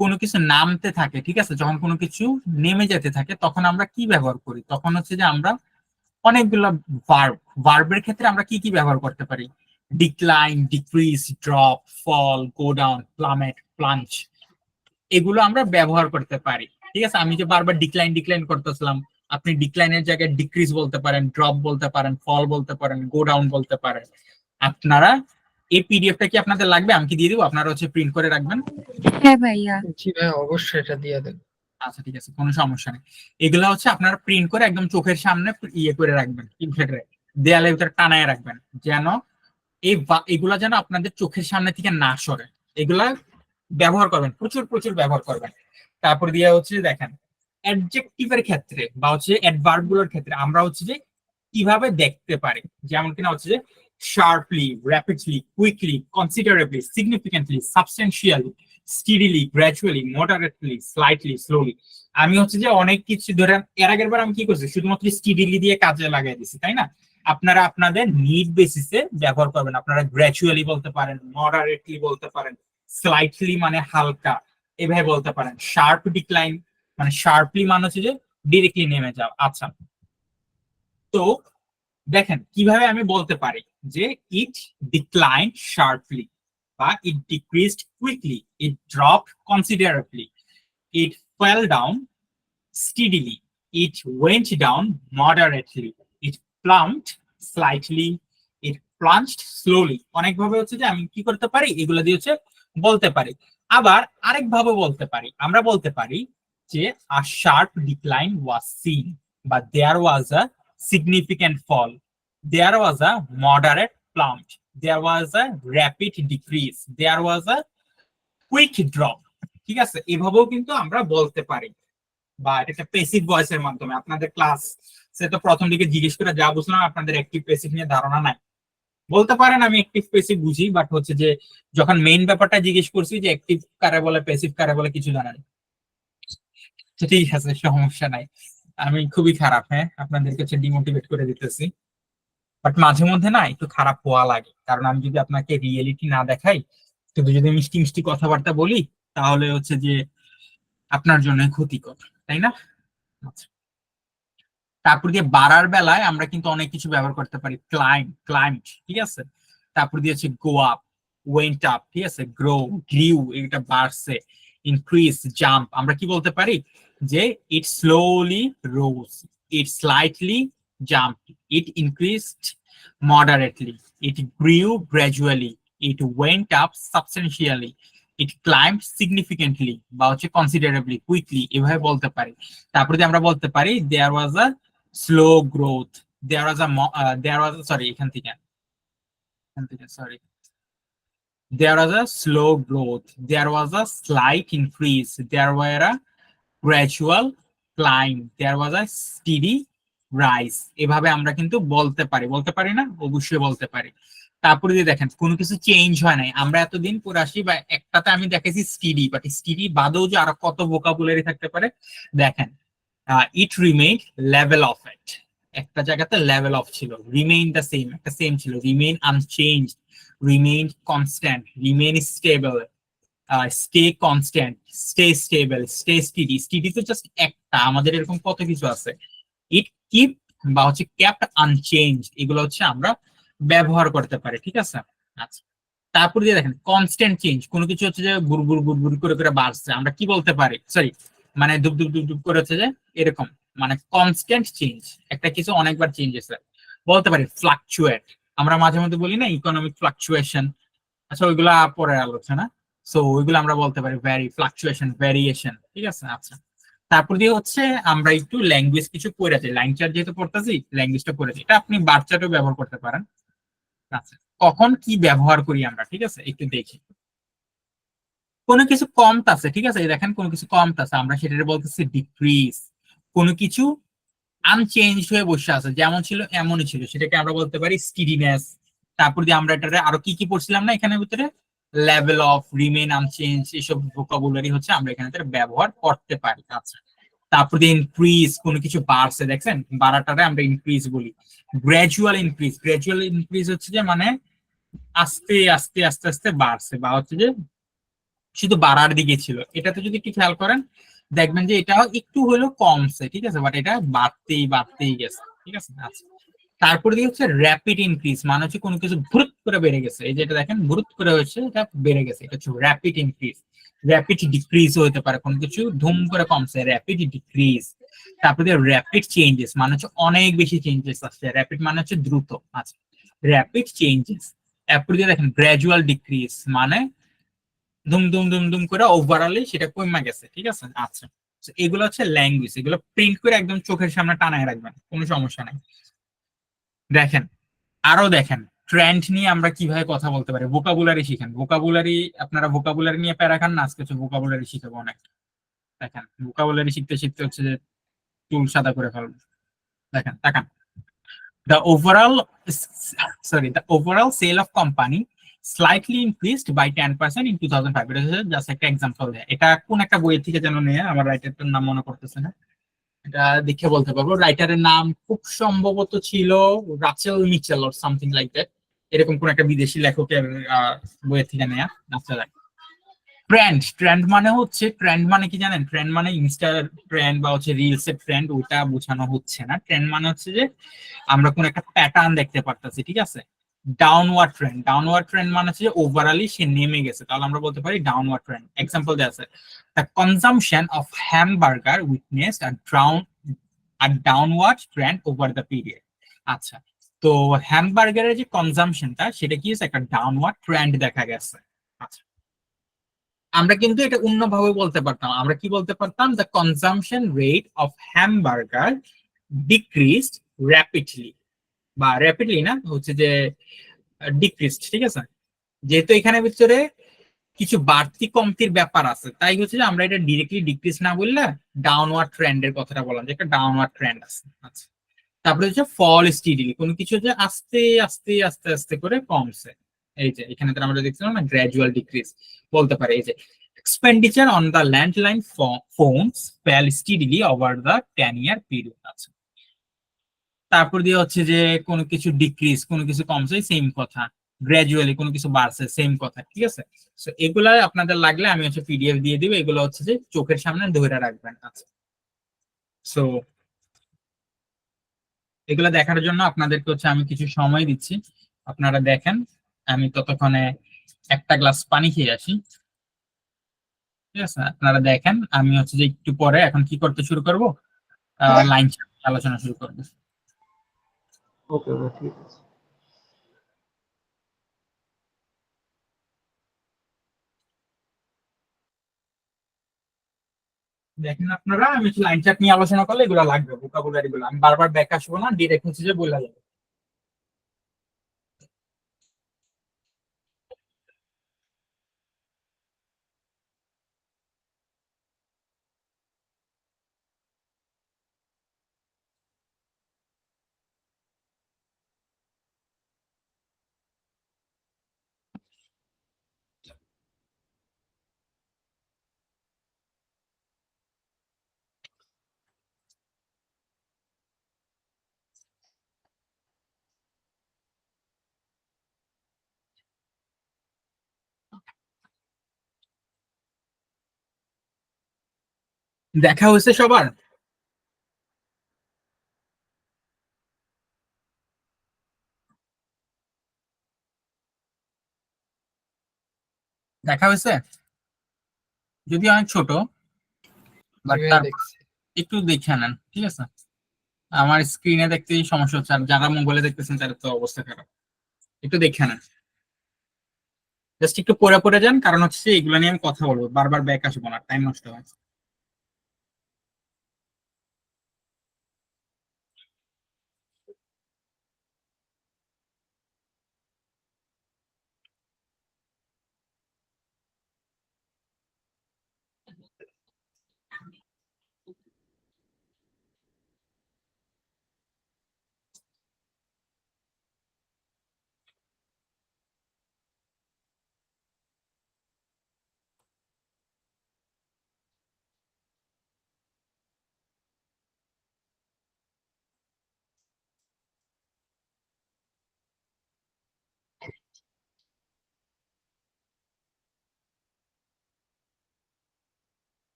কোনো কিছু নামতে থাকে, ঠিক আছে, যখন কোনো কিছু নেমে যেতে থাকে তখন আমরা কি ব্যবহার করি? তখন হচ্ছে যে আমরা অনেকগুলো ভার্ব, ভার্বের ক্ষেত্রে আমরা কি কি ব্যবহার করতে পারি? ডিক্লাইন, ডিক্রিজ, ড্রপ, ফল, গো ডাউন, প্লামেট, প্লাঞ্চ, এগুলো আমরা ব্যবহার করতে পারি। ঠিক আছে, আমি যে বারবার ডিক্লাইন ডিক্লাইন করতেছিলাম, আপনি ডিক্লাইনের জায়গায় ডিক্রিজ বলতে পারেন, ড্রপ বলতে পারেন, ফল বলতে পারেন, গো ডাউন বলতে পারেন। আপনারা এই পিডিএফটা কি আপনাদের লাগবে? আমি কি দিয়ে দিব? আপনারা হচ্ছে প্রিন্ট করে রাখবেন। হ্যাঁ ভাইয়া। জি ভাইয়া, অবশ্যই এটা দিয়ে দেন। আচ্ছা, ঠিক আছে, কোনো সমস্যা নেই। এগুলো হচ্ছে আপনারা প্রিন্ট করে একদম চোখের সামনে ইয়ে করে রাখবেন, দেয়ালের ভিতরে টানায় রাখবেন, যেন এগুলা যেন আপনাদের চোখের সামনে থেকে না সরে। এগুলা ব্যবহার করবেন, প্রচুর প্রচুর ব্যবহার করবেন। তারপর দিয়ে হচ্ছে দেখেন, অ্যাডজেক্টিভের ক্ষেত্রে বা হচ্ছে অ্যাডভার্ব গুলোর ক্ষেত্রে আমরা হচ্ছে যে কিভাবে দেখতে পারি, যেমন কিনা হচ্ছে যে sharply, rapidly, quickly, considerably, significantly, substantially, steadily, gradually, moderately, slightly, slowly. আমি হচ্ছে যে অনেক কিছু ধরে, এর আগের বার আমি কি করছি, শুধুমাত্র স্টিডিলি দিয়ে কাজে লাগাই দিছি, তাই না? আপনারা আপনাদের নিড বেসিসে ব্যবহার করবেন। আপনারা গ্র্যাজুয়ালি বলতে পারেন, মডারেটলি বলতে পারেন, স্লাইটলি মানে হালকা, এভাবে বলতে পারেন। শার্প ডিক্লাইন মানে শার্পলি মানে হচ্ছে যে ডিরেক্টলি নেমে যাও। আচ্ছা, তো দেখেন কিভাবে আমি বলতে পারি যে ইট ডিক্লাইন শার্পলি। বা it decreased quickly, it dropped considerably, it fell down steadily, it went down moderately, it plumped slightly, it plunged slowly। অনেক ভাবে হচ্ছে যে আমি কি করতে পারি, এগুলো দিয়ে হচ্ছে বলতে পারি। আবার আরেক ভাবে বলতে পারি, আমরা বলতে পারি যে a sharp decline was seen, but there was a significant fall, there was a moderate plunge, there was a rapid decrease, there was a quick drop। ঠিক আছে, এভাবেও কিন্তু আমরা বলতে পারি, বা এটা একটা প্যাসিভ ভয়েসের মাধ্যমে। আপনাদের ক্লাস সে তো প্রথম দিকে জিজ্ঞেস করে যা বুঝলাম আপনাদের অ্যাক্টিভ প্যাসিভ নিয়ে ধারণা নাই। বলতে পারেন আমি অ্যাক্টিভ প্যাসিভ বুঝি, বাট হচ্ছে যে যখন মেইন ব্যাপারটা জিজ্ঞেস করছি যে অ্যাক্টিভ কারে বলে প্যাসিভ কারে বলে কিছু জানেন, ঠিক আছে সমস্যা নাই। আমি খুবই খারাপ, হ্যাঁ আপনাদেরকে হচ্ছে ডিমোটিভেট করে দিতেছি, বাট মাঝে মধ্যে না একটু খারাপ হওয়া লাগে, কারণ আমি যদি আপনাকে রিয়েলিটি না দেখাই, শুধু যদি মিষ্টি মিষ্টি কথাবার্তা বলি, তাহলে হচ্ছে যে আপনার জন্য ক্ষতিকর, তাই না? আচ্ছা, তারপর দিয়ে বাড়ার বেলায় আমরা কিন্তু অনেক কিছু ব্যবহার করতে পারি, ক্লাইম্ব, ঠিক আছে। তারপর দিয়ে হচ্ছে গো আপ, ওয়েন্ট আপ, ঠিক আছে, গ্রো, গ্রিউ, এটা বাড়ছে, ইনক্রিজ, জাম্প। আমরা কি বলতে পারি যে it slowly rose, it slightly jump, it increased moderately, it grew gradually, it went up substantially, it climb significantly বা হচ্ছে কনসিডারেবলি, কুইকলি, এভাবে বলতে পারি। তারপরে আমরা বলতে পারি there was a slow growth, there was a sorry এখান থেকে sorry, there was a slow growth, there was a slight increase, there were a gradual climb, there was a steady rise। এভাবে আমরা কিন্তু বলতে পারি না? অবশ্যই বলতে পারি। তারপরে দিয়ে দেখেন কোনো কিছু চেঞ্জ হয় নাই, আমরা এতদিন পরে আসি বা একটাতে আমি দেখেছি স্টিডি, বাট স্টিডি বাদেও যে আরো কত ভোকাবুলারি থাকতে পারে দেখেন। ইট রিমেইন লেভেল অফ ইট, একটা জায়গাতে লেভেল অফ ছিল, রিমেইন দ্য সেম, একটা সেম ছিল, remain unchange, remain constant, remain stable, stay constant, stay stable, stay steady. Steady তো জাস্ট একটা, আমাদের এরকম কত কিছু আছে। ইট কিপ বা হচ্ছে ক্যাপ্ট আনচেঞ্জ, এগুলো হচ্ছে আমরা ব্যবহার করতে পারি, ঠিক আছে। আচ্ছা, তারপর দিয়ে দেখেন কনস্ট্যান্ট চেঞ্জ, কোনো কিছু হচ্ছে যে গুড় গুড় করে করে বাড়ছে, আমরা কি বলতে পারি, সরি মানে ধুপ ধুপ ধুপ ধুপ করে হচ্ছে যে এরকম, মানে কনস্ট্যান্ট চেঞ্জ, একটা কিছু অনেকবার চেঞ্জ হচ্ছে, বলতে পারি ফ্লাকচুয়েট। আমরা মাঝে মধ্যে বলি না ইকোনমিক ফ্লাকচুয়েশন, আচ্ছা ওইগুলা পরের আলোচনা, সো ওইগুলো আমরা বলতে পারি ভ্যারি, ফ্লাকচুয়েশন, ভ্যারিয়েশন, ঠিক আছে। আচ্ছা, তারপর দিয়ে হচ্ছে আমরা একটু ল্যাঙ্গুয়েজ কিছু পড়েছি, লাইন চার্ট যেহেতু পড়তেছি ল্যাঙ্গুয়েজটা পড়েছি, এটা আপনি বার চার্টও ব্যবহার করতে পারেন। আচ্ছা, কখন কি ব্যবহার করি আমরা, ঠিক আছে একটু দেখি। কোনো কিছু কমতাছে, ঠিক আছে, দেখেন কোনো কিছু কমতাছে, আমরা সেটা বলতেছি ডিক্রিজ। কোনো কিছু আনচেঞ্জ হয়ে বসে আছে, যেমন ছিল এমনই ছিল, সেটাকে আমরা বলতে পারি স্টিডিনেস। তারপর দিয়ে আমরা এটারে আরো কি কি পড়ছিলাম না এখানের ভিতরে, লেভেল অফ, রিমেইন আনচেঞ্জ, এসব ভোকাবুলারি হচ্ছে আমরা এখানে ব্যবহার করতে পারি। আচ্ছা, তারপর দিয়ে ইনক্রিজ, কোনো কিছু বাড়ছে, দেখছেন বাড়াটারে আমরা ইনক্রিজ বলি। গ্র্যাজুয়াল ইনক্রিজ হচ্ছে যে মানে আস্তে আস্তে আস্তে আস্তে বাড়ছে, বা হচ্ছে যে শুধু বাড়ার দিকে ছিল। এটাতে যদি একটু খেয়াল করেন দেখবেন যে এটাও একটু হলেও কমছে, ঠিক আছে, বাট এটা বাড়তেই গেছে, ঠিক আছে। আচ্ছা, তারপরে দিয়ে হচ্ছে র্যাপিড ইনক্রিজ, মানে হচ্ছে কোনো কিছু ভুরুত করে বেড়ে গেছে, এই যে এটা দেখেন ভুরুত করে হচ্ছে এটা বেড়ে গেছে, এটা হচ্ছে র্যাপিড ইনক্রিজ। র্যাপিড ডিক্রিজ হতে পারে, কোনো কিছু ধুম করে কমছে, র্যাপিড ডিক্রিজ। তারপরে দিয়ে র্যাপিড চেঞ্জেস, মানে হচ্ছে অনেক বেশি চেঞ্জেস আসছে, র্যাপিড মানে হচ্ছে দ্রুত। আচ্ছা, র্যাপিড চেঞ্জেস। তারপরে দিয়ে দেখেন গ্র্যাজুয়াল ডিক্রিজ, মানে দুম দুম দুম দুম করে ওভারঅলি সেটা কমে গেছে, ঠিক আছে। আচ্ছা, এগুলো হচ্ছে ল্যাঙ্গুয়েজ, এগুলো প্রিন্ট করে একদম চোখের সামনে টানায় রাখবেন, কোনো সমস্যা নাই। দেখেন আরো দেখেন ট্রেন্ড নিয়ে আমরা কিভাবে কথা বলতে পারি, ভোকাবুলারি শিখেন, ভোকাবুলারি আপনারা ভোকাবুলারি নিয়ে প্যারা খান না, আজকে হচ্ছে ভোকাবুলারি শিখাবো অনেক। দেখেন ভোকাবুলারি শিখতে শিখতে হচ্ছে যে চুল সাদা করে ফেলবো। দেখেন তাকান, the overall the overall sale of company slightly increased by 10% in 2005। এটা হচ্ছে জাস্ট একটা এক্সাম্পল দেয়, এটা কোন একটা বই থেকে যেন নেয়, আমার রাইটারটার নাম মনে করতেছে না, এটা দেখে বলতে পারবো। রাইটারের নাম খুব সম্ভবত ছিল Rachel Mitchell or something like that, এরকম কোন একটা বিদেশি লেখকের বইয়ের থেকে নেয়া। আচ্ছা, ট্রেন্ড মানে কি জানেন, ট্রেন্ড মানে ইনস্টা ট্রেন্ড বা হচ্ছে রিলস এর ট্রেন্ড, ওইটা বোঝানো হচ্ছে না। ট্রেন্ড মানে হচ্ছে যে আমরা কোন একটা প্যাটার্ন দেখতে পারতেছি, ঠিক আছে, ডাউনওয়ার্ড ট্রেন্ড মানে হচ্ছে ওভারঅলি সে নেমে গেছে, তাহলে আমরা বলতে পারি ডাউনওয়ার্ড ট্রেন্ড। এক্সাম্পল দেওয়া আছে, the consumption of hamburger witnessed a downward trend over the period. আচ্ছা, তো হ্যামবার্গারের যে কনজাম্পশনটা সেটা কি হচ্ছে, একটা ডাউনওয়ার্ড ট্রেন্ড দেখা গেছে। আচ্ছা, আমরা কিন্তু এটা অন্যভাবে বলতে পারতাম, আমরা কি বলতে পারতাম, the consumption rate of hamburger decreased rapidly, বা র্যাপিডলি না, হচ্ছে যে ডিক্রিজড, ঠিক আছে। যেহেতু এখানে ভিতরে কিছু বাড়তি কমতির ব্যাপার আছে, তাই হচ্ছে যে আমরা এটা ডিরেক্টলি ডিক্রিজ না বললে ডাউনওয়ার্ড ট্রেন্ডের কথাটা বললাম, যে একটা ডাউনওয়ার্ড ট্রেন্ড আছে। আচ্ছা, তারপরে হচ্ছে ফল স্টিডিলি, কোনো কিছু যে আস্তে আস্তে আস্তে আস্তে করে কমছে, এই যে এখানে তো আমরা দেখছিলাম না, গ্র্যাজুয়াল ডিক্রিজ বলতে পারি। এই যে expenditure on the landline phones fail steadily over the 10-year period. আছে, তারপর দিয়ে হচ্ছে যে কোনো কিছু ডিক্রিজ, কোনো কিছু কমছে, সেম কথা। গ্র্যাজুয়ালি কোনো কিছু বাড়ছে, সেম কথা, ঠিক আছে। সো এগুলা আপনাদের লাগলে আমি হচ্ছে পিডিএফ দিয়ে দিব, এগুলো হচ্ছে যে চোখের সামনে ধরে রাখবেন। আচ্ছা, সো এগুলো দেখার জন্য আপনাদেরকে হচ্ছে আমি কিছু সময় দিচ্ছি, আপনারা দেখেন। আমি ততক্ষণে একটা গ্লাস পানি খেয়ে আসি, ঠিক আছে। আপনারা দেখেন, আমি হচ্ছে যে একটু পরে এখন কি করতে শুরু করবো, লাইন আলোচনা শুরু করবো। ওকে, ঠিক আছে। দেখেন আপনারা, আমি লাইন চার্ট নিয়ে আলোচনা করলে এগুলো লাগবে, ভোকাবুলারি গুলো আমি বারবার ব্যাক আসবো না, ডিরেক্ট হচ্ছে যে বলে যাবে। দেখা হয়েছে সবার? দেখা হয়েছে, যদি অনেক ছোট, বাট তার দেখছি। একটু দেখে নেন, ঠিক আছে। আমার স্ক্রিনে দেখতেই সমস্যা হচ্ছে, আর যারা মোবাইলে দেখতেছেন তাদের তো অবস্থা খারাপ। একটু দেখে নেন, জাস্ট একটু পড়ে পড়ে যান, কারণ হচ্ছে এগুলো নিয়ে আমি কথা বলবো, বারবার ব্যাক আসবো না, টাইম নষ্ট হয়।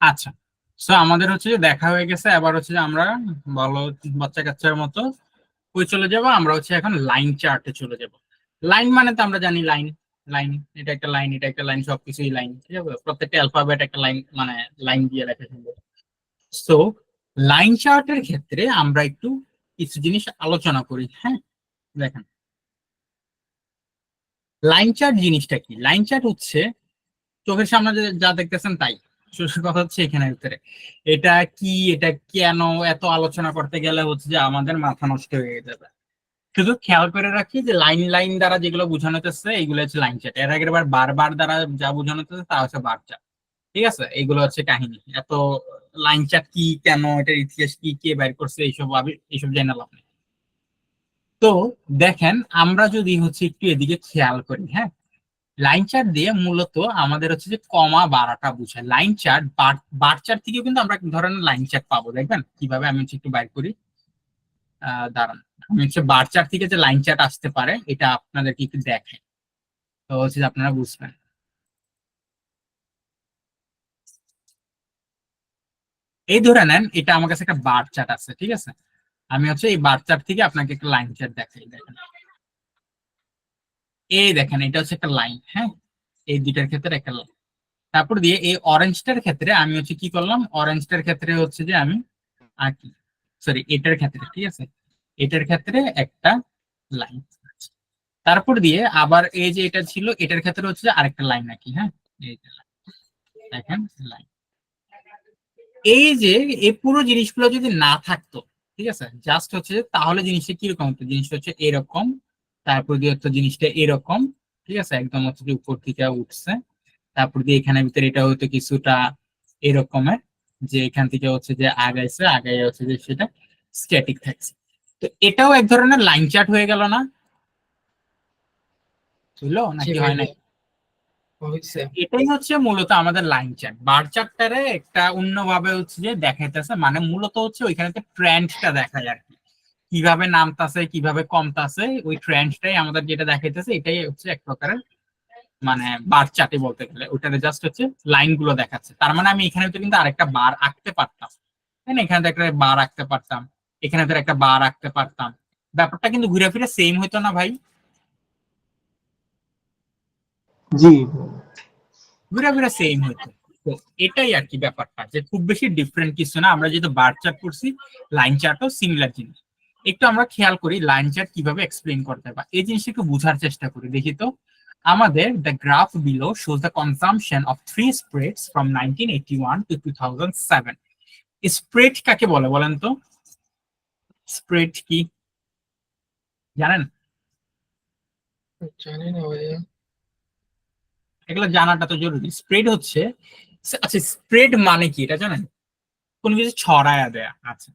আচ্ছা, সো আমাদের হচ্ছে যে দেখা হয়ে গেছে, এবার হচ্ছে যে আমরা ভালো বাচ্চা কাচ্চার মতো কই চলে যাব, আমরা হচ্ছে এখন লাইন চার্টে চলে যাব। লাইন মানে তো আমরা জানি, লাইন লাইন, এটা একটা লাইন, এটা একটা লাইন, সবকিছুই লাইন, ঠিক আছে। প্রত্যেকটা অ্যালফাবেট একটা লাইন, মানে লাইন দিয়ে লেখা সম্ভব। সো লাইন চার্টের ক্ষেত্রে আমরা একটু কিছু জিনিস আলোচনা করি, হ্যাঁ। দেখেন, লাইন চার্ট জিনিসটা কি। লাইন চার্ট হচ্ছে চোখের সামনে যা দেখতেছেন তাই, সত্যি কথা হচ্ছে এখানে ভিতরে এটা কি, এটা কেন, এত আলোচনা করতে গেলে হচ্ছে যে আমাদের মাথা নষ্ট হয়ে যাবে। শুধু খেয়াল করে রাখি যে লাইন লাইন দ্বারা যেগুলো বোঝানো হচ্ছে এগুলো হচ্ছে লাইন চার্ট, এর আগের বার বারবার দ্বারা যা বোঝানো হচ্ছে তা হচ্ছে বার চার্ট, ঠিক আছে। এইগুলো হচ্ছে কাহিনী। এত লাইন চার্ট কি, কেন, এটার ইতিহাস কি, কে বের করছে, এইসব এইসব জেনে লাভ নেই। তো দেখেন, আমরা যদি হচ্ছে একটু এদিকে খেয়াল করি, হ্যাঁ, লাইন চার্ট দিয়ে মূলত আমাদের হচ্ছে যে কমা বাড়াটা বুঝায়। লাইন চার্ট বার চার্ট থেকে কিন্তু আমরা এক ধরনের লাইন চার্ট পাবো, দেখবেন কিভাবে, আমি হচ্ছে একটু বাইর করি, দাঁড়ান, আমি হচ্ছে বার চার্ট থেকে যে লাইন চার্ট আসতে পারে এটা আপনাদেরকে একটু দেখাই, তো হচ্ছে যে আপনারা বুঝবেন। এই ধরে নেন এটা আমার কাছে একটা বার চার্ট আছে, ঠিক আছে, আমি হচ্ছে এই বার চার্ট থেকে আপনাকে একটা লাইন চার্ট দেখাই। দেখেন, এই দেখেন এটা হচ্ছে একটা লাইন, হ্যাঁ, এই দুইটার ক্ষেত্রে একটা লাইন। তারপর দিয়ে এই অরেঞ্জটার ক্ষেত্রে আমি হচ্ছে কি করলাম, অরেঞ্জটার ক্ষেত্রে হচ্ছে যে আমি আঁকি, সরি এটার ক্ষেত্রে, ঠিক আছে, এটার ক্ষেত্রে একটা লাইন। তারপর দিয়ে আবার এই যে এটা ছিল এটার ক্ষেত্রে হচ্ছে যে আরেকটা লাইন আঁকি, হ্যাঁ, এই যে দেখেন লাইন। এই যে এই পুরো জিনিসগুলো যদি না থাকতো, ঠিক আছে, জাস্ট হচ্ছে যে তাহলে জিনিসটা কিরকম হতো, জিনিসটা হচ্ছে এরকম, তারপর দিয়ে হচ্ছে জিনিসটা এরকম, ঠিক আছে, একদম হচ্ছে যে উপর থেকে উঠছে, তারপর দিয়ে এখানে ভিতরে এটা হয়তো কিছুটা এরকমের, যে এখান থেকে হচ্ছে যে আগাইছে, আগাই হচ্ছে যে সেটা স্ট্যাটিক থাকছে। তো এটাও এক ধরনের লাইন চার্ট হয়ে গেল না, বুঝলো জি নাকি হয় না? ভাইয়া, হয়েছে। এটাই হচ্ছে মূলত আমাদের লাইন চার্ট। বার চার্টটারে একটা অন্যভাবে হচ্ছে যে দেখাইতেছে, মানে মূলত হচ্ছে ওইখানে ট্রেন্ডটা দেখায় আর কি, কিভাবে নামতাছে কিভাবে কমতাছে, ওই ট্রেন্ডটাই আমাদের যেটা দেখাইতেছে, এটাই হচ্ছে এক প্রকারের মানে বার চার্টে বলতে গেলে, ওটাতে জাস্ট হচ্ছে লাইন গুলো দেখাচ্ছে। তার মানে আমি এখানে তো কিন্তু আরেকটা বার আঁকতে পারতাম, তাই না, এখানে তো একটা বার আঁকতে পারতাম, এখানে তো একটা বার আঁকতে পারতাম, ব্যাপারটা কিন্তু ঘুরে ফিরে সেম হইতো না ভাই? জি ঘুরে ফিরে সেম হইতো। তো এটাই আর কি ব্যাপারটা, যে খুব বেশি ডিফারেন্ট কিছু না। আমরা যেহেতু বার চার্ট করছি, লাইন চার্টও সিমিলার জিনিস। একটু আমরা খেয়াল করি লাইন চার্ট কিভাবে এক্সপ্লেইন করতে হয়, বা এই জিনিসটা একটু বোঝার চেষ্টা করি, দেখি তো। আমাদের the graph below shows the consumption of three spreads from 1981 to 2007। Spread কাকে বলে বলেন তো? স্প্রেড কি জানেন? জানি না ভাইয়া। এগুলো জানাটা তো জরুরি। স্প্রেড হচ্ছে, আচ্ছা স্প্রেড মানে কি এটা জানেন? কোনো কিছু ছড়ায়া দেয়া, আচ্ছা।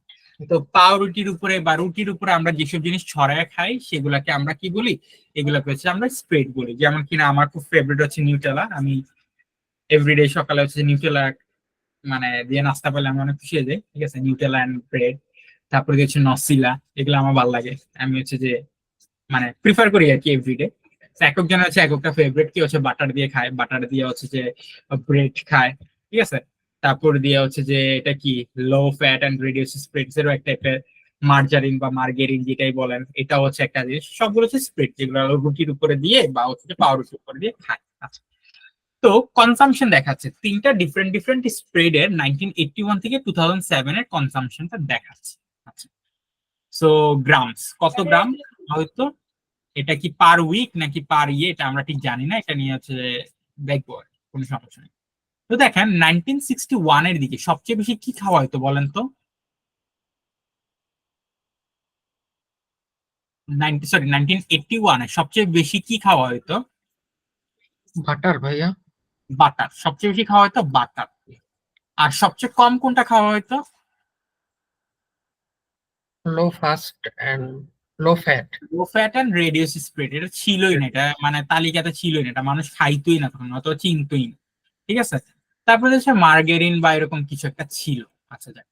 তো পাউরুটির উপরে বা রুটির উপরে আমরা যেসব জিনিস ছড়ায় খাই সেগুলাকে আমরা কি বলি? এগুলাকে হচ্ছে আমরা স্প্রেড বলি। যেমন কিনা আমার খুব ফেভারিট হচ্ছে নিউটেলা, আমি এভরিডে সকালে হচ্ছে নিউটেলা মানে দিয়ে নাস্তা পেলে আমি অনেক খুশি হয়ে যাই, ঠিক আছে, নিউটেলা এন্ড ব্রেড। তারপরে হচ্ছে নসিলা, এগুলো আমার ভালো লাগে, আমি হচ্ছে যে মানে প্রিফার করি আর কি এভরিডে। এক একজন হচ্ছে এক একটা ফেভারিট, কি হচ্ছে বাটার দিয়ে খায়, বাটার দিয়ে হচ্ছে যে ব্রেড খায়, ঠিক আছে। তারপর দিয়ে হচ্ছে যে এটা কি low fat and reduce spreads এরও একটা টাইপের, মার্জারিন বা মার্গেরিন যেটাই বলেন, এটা হচ্ছে একটা জিনিস। সবগুলো হচ্ছে স্প্রেড যেগুলো রুটির উপরে দিয়ে বা হচ্ছে যে পাউরুটির উপরে দিয়ে খায়, আচ্ছা। তো কনসামশন দেখাচ্ছে তিনটা ডিফারেন্ট ডিফারেন্ট স্প্রেড এর 1981 থেকে 2007 এর কনসামশনটা দেখাচ্ছে, আচ্ছা। সো গ্রামস, কত গ্রাম হয়তো, এটা কি পার উইক নাকি পার ইয়ে এটা আমরা ঠিক জানি না, এটা নিয়ে হচ্ছে দেখবো আর কি, কোনো সমস্যা নেই। তো দেখেন 1961 এর দিকে সবচেয়ে বেশি কি খাওয়া হতো বলেন তো? সরি 1981 এ সবচেয়ে বেশি কি খাওয়া হতো? বাটার ভাইয়া। বাটার সবচেয়ে বেশি খাওয়া হতো, বাটার। আর সবচেয়ে কম কোনটা খাওয়া হতো? Low fast and low fat. Low fat and reduce spread, এটা ছিলই না, এটা মানে তালিকাতে ছিলই না, এটা মানুষ খাইতোই না তখন, অত চিনতোই না, ঠিক আছে। তারপরে হচ্ছে মার্গেরিন বা এরকম কিছু একটা ছিল, আচ্ছা যাক।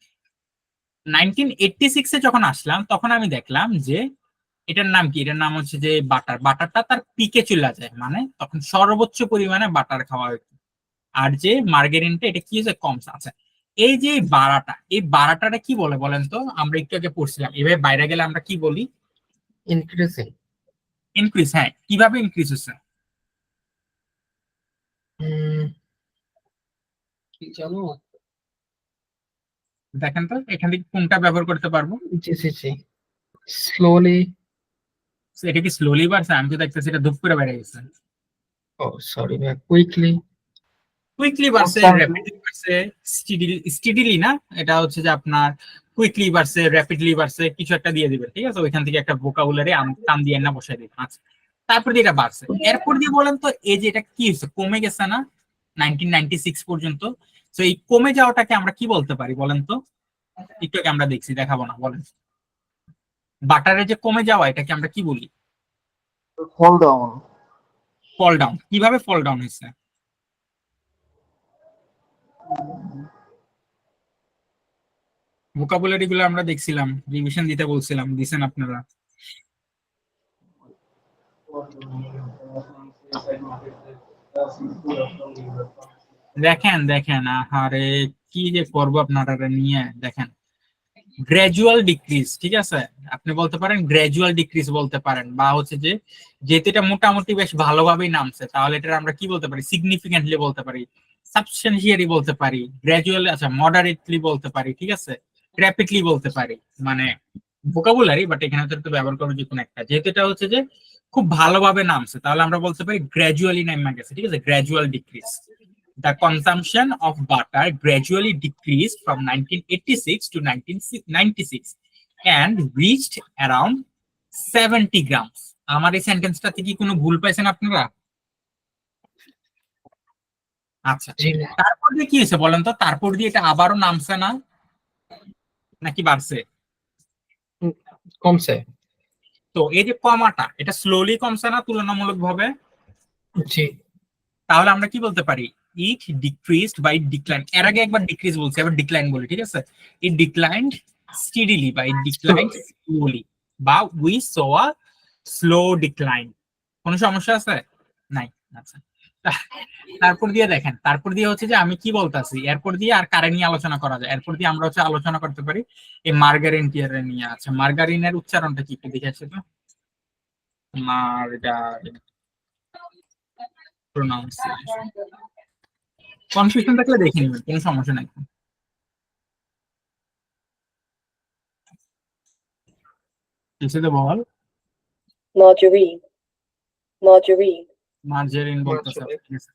1986 এ যখন আসলাম তখন আমি দেখলাম যে এটার নাম কি, এটার নাম হচ্ছে যে বাটার। বাটারটা তার পিকে চলে যায়, মানে তখন সর্বোচ্চ পরিমাণে বাটার খাওয়া হতো। আর যে মার্গেরিনটা এটা কি হচ্ছে, কমছে, আচ্ছা। এই যে বাড়াটা, এই বাড়াটাটা কি বলে বলেন তো? আমরা একটু আগে পড়ছিলাম, এভাবে বাইরে গেলে আমরা কি বলি? ইনক্রিজিং। ইনক্রিজ, হ্যাঁ, কিভাবে ইনক্রিজ হচ্ছে? কি জানো? দেখেন তো এখান থেকে কোনটা ব্যবহার করতে পারবো। জি জি জি, স্লোলি। So, এটা কি স্লোলি বাড়ছে? আমি তো দেখতেছি এটা ধূপ করে বেড়ে গেছে। ও সরি ভাই, কুইকলি। কুইকলি বাড়ছে, কনস্ট্যান্টলি। র্যাপিডলি বাড়ছে, স্টিডিলি না, এটা হচ্ছে যে আপনার কুইকলি বাড়ছে, র্যাপিডলি বাড়ছে, কিছু একটা দিয়ে দিবে, ঠিক আছে, ওইখান থেকে একটা ভোকাবুলারি টান দিয়ে না বসাই দিবে, আচ্ছা। তারপর দিয়ে এটা বাড়ছে, এরপর দিয়ে বলেন তো এই যে এটা কি হচ্ছে, কমে গেছে না 1996 পর্যন্ত। তো এই কমে যাওয়াটাকে আমরা কি বলতে পারি বলেন তো? একটু আগে আমরা দেখছি, দেখাবো না, বলেন। বাটারে যে কমে যাওয়া এটাকে আমরা কি বলি? Fall down. ফল ডাউন, কিভাবে ফল ডাউন হয়েছে? ভোকাবুলারি গুলো আমরা দেখছিলাম, রিভিশন দিতে বলছিলাম, দিছেন আপনারা? দেখেন দেখেন, আহারে কি যে করবো আপনারা নিয়ে। দেখেন গ্রাজুয়াল ডিক্রিজ, ঠিক আছে, আপনি বলতে পারেন গ্রাজুয়াল ডিক্রিজ বলতে পারেন, বা হচ্ছে যে যেহেতু এটা মোটামুটি বেশ ভালোভাবেই নামছে, তাহলে এটা আমরা কি বলতে পারি, সিগনিফিকেন্টলি বলতে পারি, সাবস্টেন্সিয়ালি বলতে পারি, গ্রাজুয়ালি, আচ্ছা মডারেটলি বলতে পারি, ঠিক আছে, র্যাপিডলি বলতে পারি, মানে ভোকাবুলারি, বাট এখানে তো ব্যবহার করবো যে কোনো একটা, যেহেতু এটা হচ্ছে যে খুব ভালোভাবে নামছে, তাহলে আমরা বলতে পারি গ্রাজুয়ালি নেমে গেছে, ঠিক আছে, gradual decrease. The consumption of butter gradually decreased from 1986 to 1996 and reached around 70 grams. আমার এই সেন্টেন্সটাতে কি কোনো ভুল পাইছেন আপনারা? আচ্ছা, জি তারপর দিয়ে কি হয়েছে বলেন তো? তারপর দিয়ে এটা আবারও নামছে না নাকি বাড়ছে? কমছে। তো এই যে কমাটা, এটা স্লোলি কমছে না তুলনামূলক ভাবে? জি তাহলে আমরা কি বলতে পারি, ইট ডিক্রিজড বাই ডিক্লাইন। এর আগে একবার ডিক্রিজ বলছি, এবার ডিক্লাইন বলি, ঠিক আছে, ইট ডিক্লাইন্ড স্টিডিলি বা ইট ডিক্লাইন্ড স্লোলি বা we so a slow decline. কোনো সমস্যা আছে? নাই। আচ্ছা, তারপর দিয়ে দেখেন, তারপর দিয়ে হচ্ছে যে আমি কি বলতাছি, এরপর দিয়ে আর কারে নিয়ে আলোচনা করা যায়? এরপর দিয়ে আমরা হচ্ছে আলোচনা করতে পারি এই মার্গারিন টিয়ারে নিয়ে। আচ্ছা, মার্গারিনের উচ্চারণটা কি একটু দেখে আসছে তো? মার্গারিন প্রোনাউন্সিয়েশন, কনফিউশন থাকলে দেখে নেবেন, কোনো সমস্যা নাই। কিছু তো বল। Margarine, margarine, মার্জারিন বলতেছে, ঠিক আছে।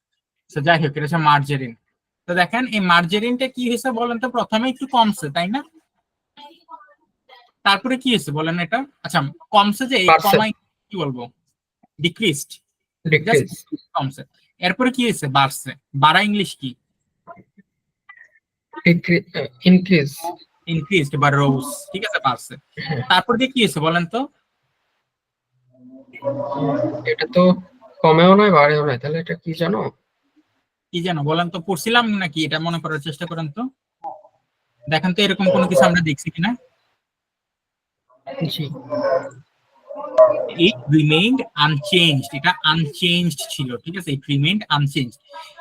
তো যাই হোক, এটা হচ্ছে মার্জারিন। তো দেখেন এই মার্জারিনটা কি হয়েছে বলেন তো? প্রথমে একটু কমছে, তাই না? তারপরে কি হয়েছে বলেন এটা? আচ্ছা, কমছে যে এই বাড়ছে। কমাই কি বলবো, ডিক্রিজড, ডিক্রিজ কমছে। এরপরে কি হয়েছে? বাড়ছে। বাড়া ইংলিশ কি? ইনক্রিজ ইনক্রিজড বা রোজ, ঠিক আছে, বাড়ছে। তারপর দিয়ে কি হয়েছে বলেন তো? এটা তো কমেও নয় বাড়েও নয়, তাহলে এটা কি জানো? কি যেন বলেন তো, পড়ছিলাম নাকি? এটা মনে করার চেষ্টা করেন তো, দেখেন তো এরকম কোনো কিছু আমরা দেখছি কিনা। জি It remained unchanged, এটা আনচেঞ্জড ছিল, ঠিক আছে, it remained unchanged।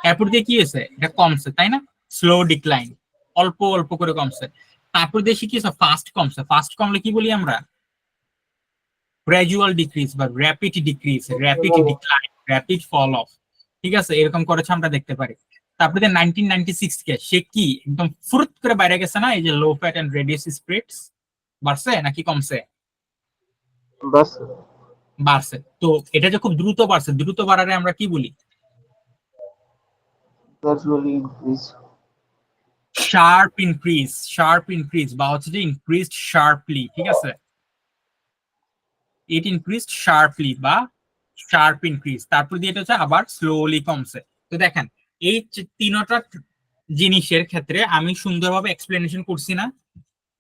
এরপর দিয়ে কি হয়েছে? এটা কমছে, তাই না, স্লো ডিক্লাইন, অল্প অল্প করে কমছে। তারপর দিয়ে কি হয়েছে? ফাস্ট কমছে। ফাস্ট কমলে কি বলি আমরা? গ্রাজুয়াল ডিক্রিজ বা rapid decrease, rapid decline, rapid fall of, ঠিক আছে, এরকম করেছে আমরা দেখতে পারি। তারপরে 1996 কে সে কি একদম ফুরুত করে বাইরে গেছে না, এই যে লো ফ্যাট এন্ড রেডিয়াস স্প্রিটস, বাড়ছে নাকি কমছে? বাস বাড়ছে। তো এটা যে খুব দ্রুত বাড়ছে, দ্রুত বাড়ারে আমরা কি বলি? Gradually increase. Sharp increase, sharp increase বা হচ্ছে যে ইনক্রিজড শার্পলি, ঠিক আছে, ইট ইনক্রিজড শার্পলি বা শার্প ইনক্রিজ। তারপর দিয়ে এটা হচ্ছে আবার স্লোলি কমছে। তো দেখেন এই তিনটা জিনিসের ক্ষেত্রে আমি সুন্দরভাবে এক্সপ্লেনেশন করছি না?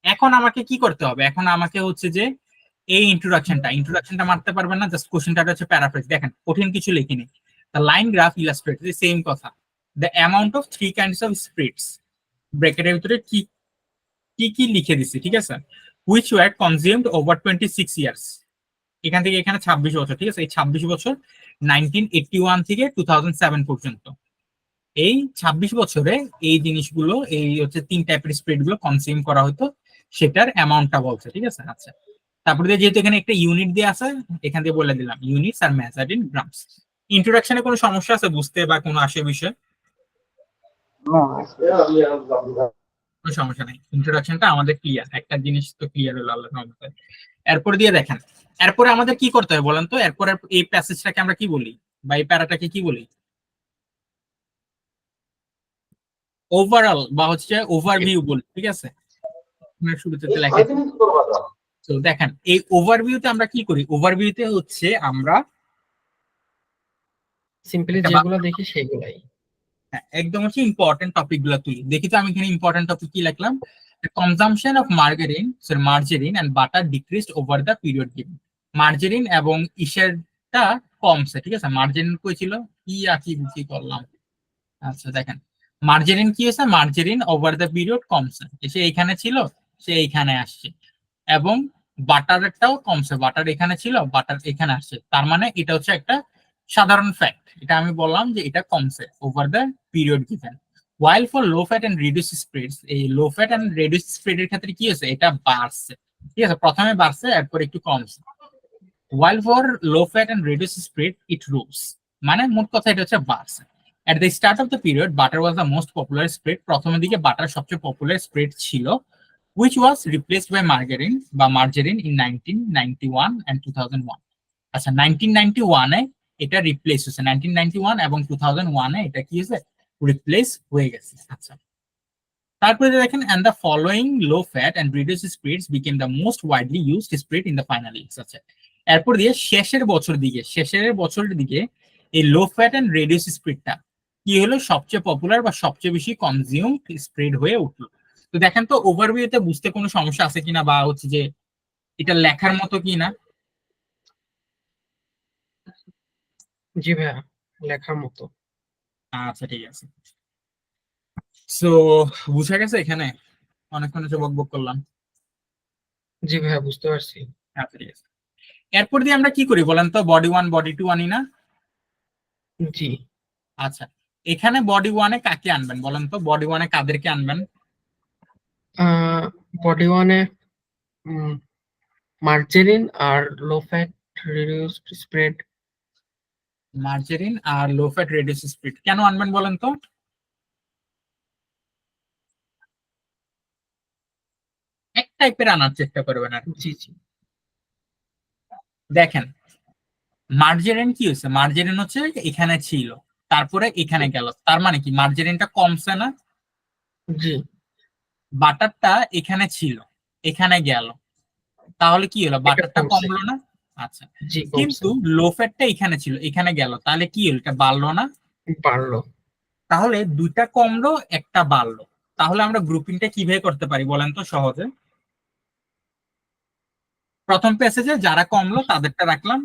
এখন আমাকে কি করতে হবে? এখন আমাকে হচ্ছে যে এই ইন্ট্রোডাকশনটা মারতে পারবেন না, জাস্ট কোশ্চেনটা হচ্ছে প্যারাফ্রেজ। দেখেন কঠিন কিছু লিখিনি, the line graph illustrate the same কথা, the amount of 3 kinds of spreads, ব্র্যাকেটের ভিতরে কি কি কি লিখে দিছি, ঠিক আছে, which were consumed over 26 years, এখান থেকে এখানে 26 বছর, ঠিক আছে, এই 26 বছর 1981 থেকে 2007 পর্যন্ত, এই 26 বছরে এই জিনিসগুলো, এই হচ্ছে 3 টাইপের স্প্রিট গুলো কনজিউম করা হতো, সেটার অ্যামাউন্টটা বলছে, ঠিক আছে। আচ্ছা, তারপরে যেহেতু এখানে একটা ইউনিট দিয়ে আছে, এখান দিয়ে বলে দিলাম units are measured in grams. ইন্ট্রোডাকশনে কোনো সমস্যা আছে বুঝতে বা কোনো বিষয়? কোনো সমস্যা নাই, ইন্ট্রোডাকশনটা আমাদের ক্লিয়ার, একটা জিনিস তো ক্লিয়ার হলো আল্লাহর রহমতে। এরপর দিয়ে দেখেন, এরপরে আমাদের কি করতে হবে বলেন তো? এরপরে এই প্যাসেজটাকে আমরা কি বলি, বা এই প্যারাটাকে কি বলি? ওভারঅল বা হচ্ছে ওভারভিউ বলি, ঠিক আছে, শুরুতে লেখা। তো দেখেন এই ওভারভিউতে আমরা কি করি? ওভারভিউতে হচ্ছে আমরা সিম্পলি যেগুলো দেখি সেগুলাই একদম হচ্ছে ইম্পর্টেন্ট টপিক গুলো তুলি। দেখি তো আমি এখানে ইম্পর্টেন্ট টপিক কি লিখলাম, consumption of margarine and butter decreased over the period given. Margarine এবং ইসেরটা কমছে, ঠিক আছে। মার্জারিন কই ছিল, কি কি করলাম, আচ্ছা দেখেন মার্জারিন কি হয়েছে, মার্জারিন ওভার দ্য পিরিয়ড কমছে, সে এইখানে ছিল, সে এইখানে আসছে। এবং বাটারটাও কমছে, বাটার এখানে ছিল, বাটার এখানে আসছে। তার মানে এটা হচ্ছে একটা সাধারণ ফ্যাক্ট, এটা আমি বললাম যে এটা কমছে over the period given. While for low fat and reduce spreads, এই লো ফ্যাট এন্ড রিডিউস স্প্রেডের ক্ষেত্রে কি হয়েছে, এটা বাড়ছে, ঠিক আছে, প্রথমে বাড়ছে এরপর একটু কমছে। While for low fat and reduce spread it rose, মানে মোট কথা এটা হচ্ছে বাড়ছে। At the start of the period, butter was the most popular spread. প্রথমের দিকে বাটার সবচেয়ে পপুলার স্প্রেড ছিল, which was replaced by margarine বা margarine in 1991 and 2001. আচ্ছা 1991 এ এটা রিপ্লেস হয়েছে, 1991 এবং 2001 এ এটা কি হয়েছে, রিপ্লেস হয়ে গেছে। আচ্ছা তারপরে দেখেন, and the following low fat and reduced spreads became the most widely used spread in the final years. আচ্ছা এরপর দিয়ে শেষের বছরের দিকে এই লো ফ্যাট এন্ড রিডিউস স্প্রেডটা কি হলো, সবচেয়ে পপুলার বা সবচেয়ে বেশি কনজিউম স্প্রেড হয়ে উঠলো। তো দেখেন তো ওভারভিউতে বুঝতে কোনো সমস্যা আছে কিনা, বা হচ্ছে যে এটা লেখার মতো কিনা। জি ভাইয়া, লেখার মতো। আচ্ছা ঠিক আছে, সো বুঝা গেছে, এখানে অনেকক্ষণ এসে বকবক করলাম। জি ভাইয়া, বুঝতে পারছি। আচ্ছা ঠিক আছে, এরপর দিয়ে আমরা কি করি বলেন তো, বডি 1 বডি 2 আনি না? জি, আচ্ছা এখানে বডি 1 এ কাকে আনবেন বলেন তো, বডি 1 এ কাদেরকে আনবেন? বডি ওয়ানে মার্জারিন আর low fat reduced spread. Margarine আর লো ফ্যাট রিডিউস স্প্রেড কেন আনবেন বলেন তো? এক টাইপের আনার চেষ্টা করবেন আর কি। জি জি, দেখেন মার্জারিন কি হয়েছে, মার্জারিন হচ্ছে এখানে ছিল তারপরে এখানে গেল, তার মানে কি মার্জারিনটা কমছে না? জি বাটারটা এখানে ছিল এখানে গেল, তাহলে কি হলো, এটা বাটারটা কমছে। কমলো না? আচ্ছা জি, কমছে, কিন্তু লো ফ্যাটটা এখানে ছিল এখানে গেল, তাহলে কি হলো, এটা বাড়লো না? বাড়লো। তাহলে দুইটা কমলো একটা বাড়লো, তাহলে আমরা গ্রুপিংটা কিভাবে করতে পারি বলেন তো সহজে? প্রথম প্যাসেজে যারা কমলো তাদেরটা রাখলাম,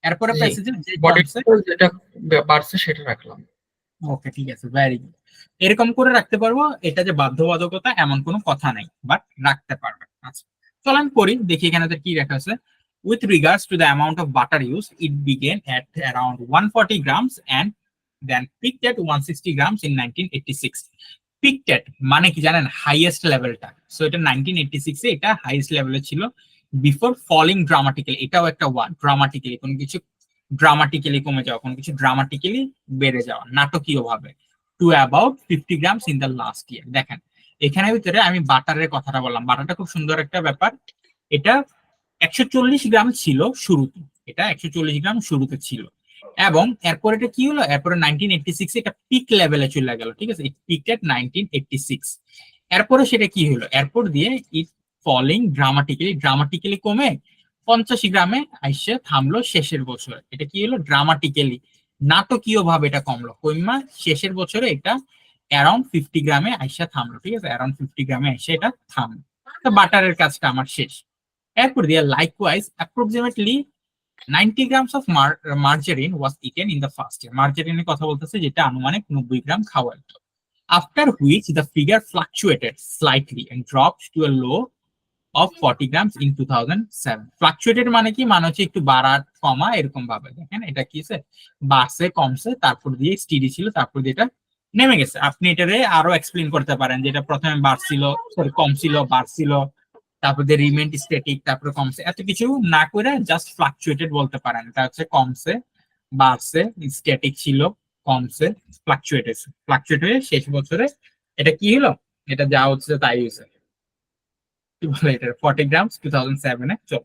এরপরে জি, প্যাসেজে যে বডি কমছে। যেটা বাড়ছে সেটা রাখলাম। ওকে ঠিক আছে, ভেরি গুড, এরকম করে রাখতে পারবো, এটা যে বাধ্যবাধকতা এমন কোনো কথা নাই, বাট রাখতে পারবেন। আচ্ছা চলেন করি, দেখি এখানে কি লেখা আছে। With regards to the amount of butter used, it began at around 140 grams and then peaked at 160 grams in 1986. Peaked at মানে কি জানেন, হাইয়েস্ট লেভেলটা, সো এটা 1986 এ এটা হাইয়েস্ট লেভেলে ছিল, বিফোর ফলিং ড্রামাটিক্যালি, এটাও একটা ওয়ার্ড, ড্রামাটিক্যালি কোনো কিছু ড্রামাটিক্যালি কমে যাওয়া, কোনো কিছু ড্রামাটিক্যালি বেড়ে যাওয়া নাটকীয় ভাবে, to about 50 grams in the last year. দেখেন এখানে ভিতরে আমি বাটারের কথাটা বললাম, বাটারটা খুব সুন্দর একটা ব্যাপার, এটা 140 গ্রাম ছিল শুরুতে, এটা 140 গ্রাম শুরুতে ছিল, এবং এরপর এটা কি হলো, এরপরে 1986 এটা পিক লেভেলে চলে গেল, ঠিক আছে, পিক এট 1986। এরপরে সেটা কি হলো, এরপর দিয়ে ইট ফলিং ড্রামাটিক্যালি কমে 85 গ্রামে আইসে থামলো শেষের বছর। এটা কি হলো, ড্রামাটিক্যালি নাটকীয় ভাবে এটা কমলো, কইমা শেষের বছরে এটা অ্যারাউন্ড 50 গ্রামে আইসা থামলো, ঠিক আছে, অ্যারাউন্ড 50 গ্রামে আইসা এটা থামলো। তো বাটারের কাজটা আমার শেষ। এরপর দিয়ে likewise approximately 90 grams of margarine was eaten in the first year. মার্জারিনের কথা বলতেছে যেটা আনুমানিক 90 গ্রাম খাওয়া হতো। After which the figure fluctuated slightly and dropped to a low of 40 grams in 2007. Fluctuated মানে কি, মানে হচ্ছে একটু বাড়া কমা এরকম ভাবে। দেখেন এটা কি আছে, বাড়ছে কমছে, তারপর দিয়ে স্টিডি ছিল, তারপর দিয়ে এটা নেমে গেছে। আপনি এটারে আরো এক্সপ্লেন করতে পারেন, যেটা প্রথমে বাড়ছিল, সরি কমছিল, বাড়ছিল, তারপর দিয়ে রিমেন্ট স্ট্যাটিক, তারপরে কমছে, এত কিছু না করে জাস্ট ফ্লাকচুয়েটেড বলতে পারেন। এটা হচ্ছে কমছে, বাড়ছে, স্ট্যাটিক ছিল, কমছে, ফ্লাকচুয়েট হয়ে শেষ বছরে এটা কি হলো, এটা যা হচ্ছে তাই হয়েছে, কি বলে এটা 40 গ্রামস 2007 এ চল।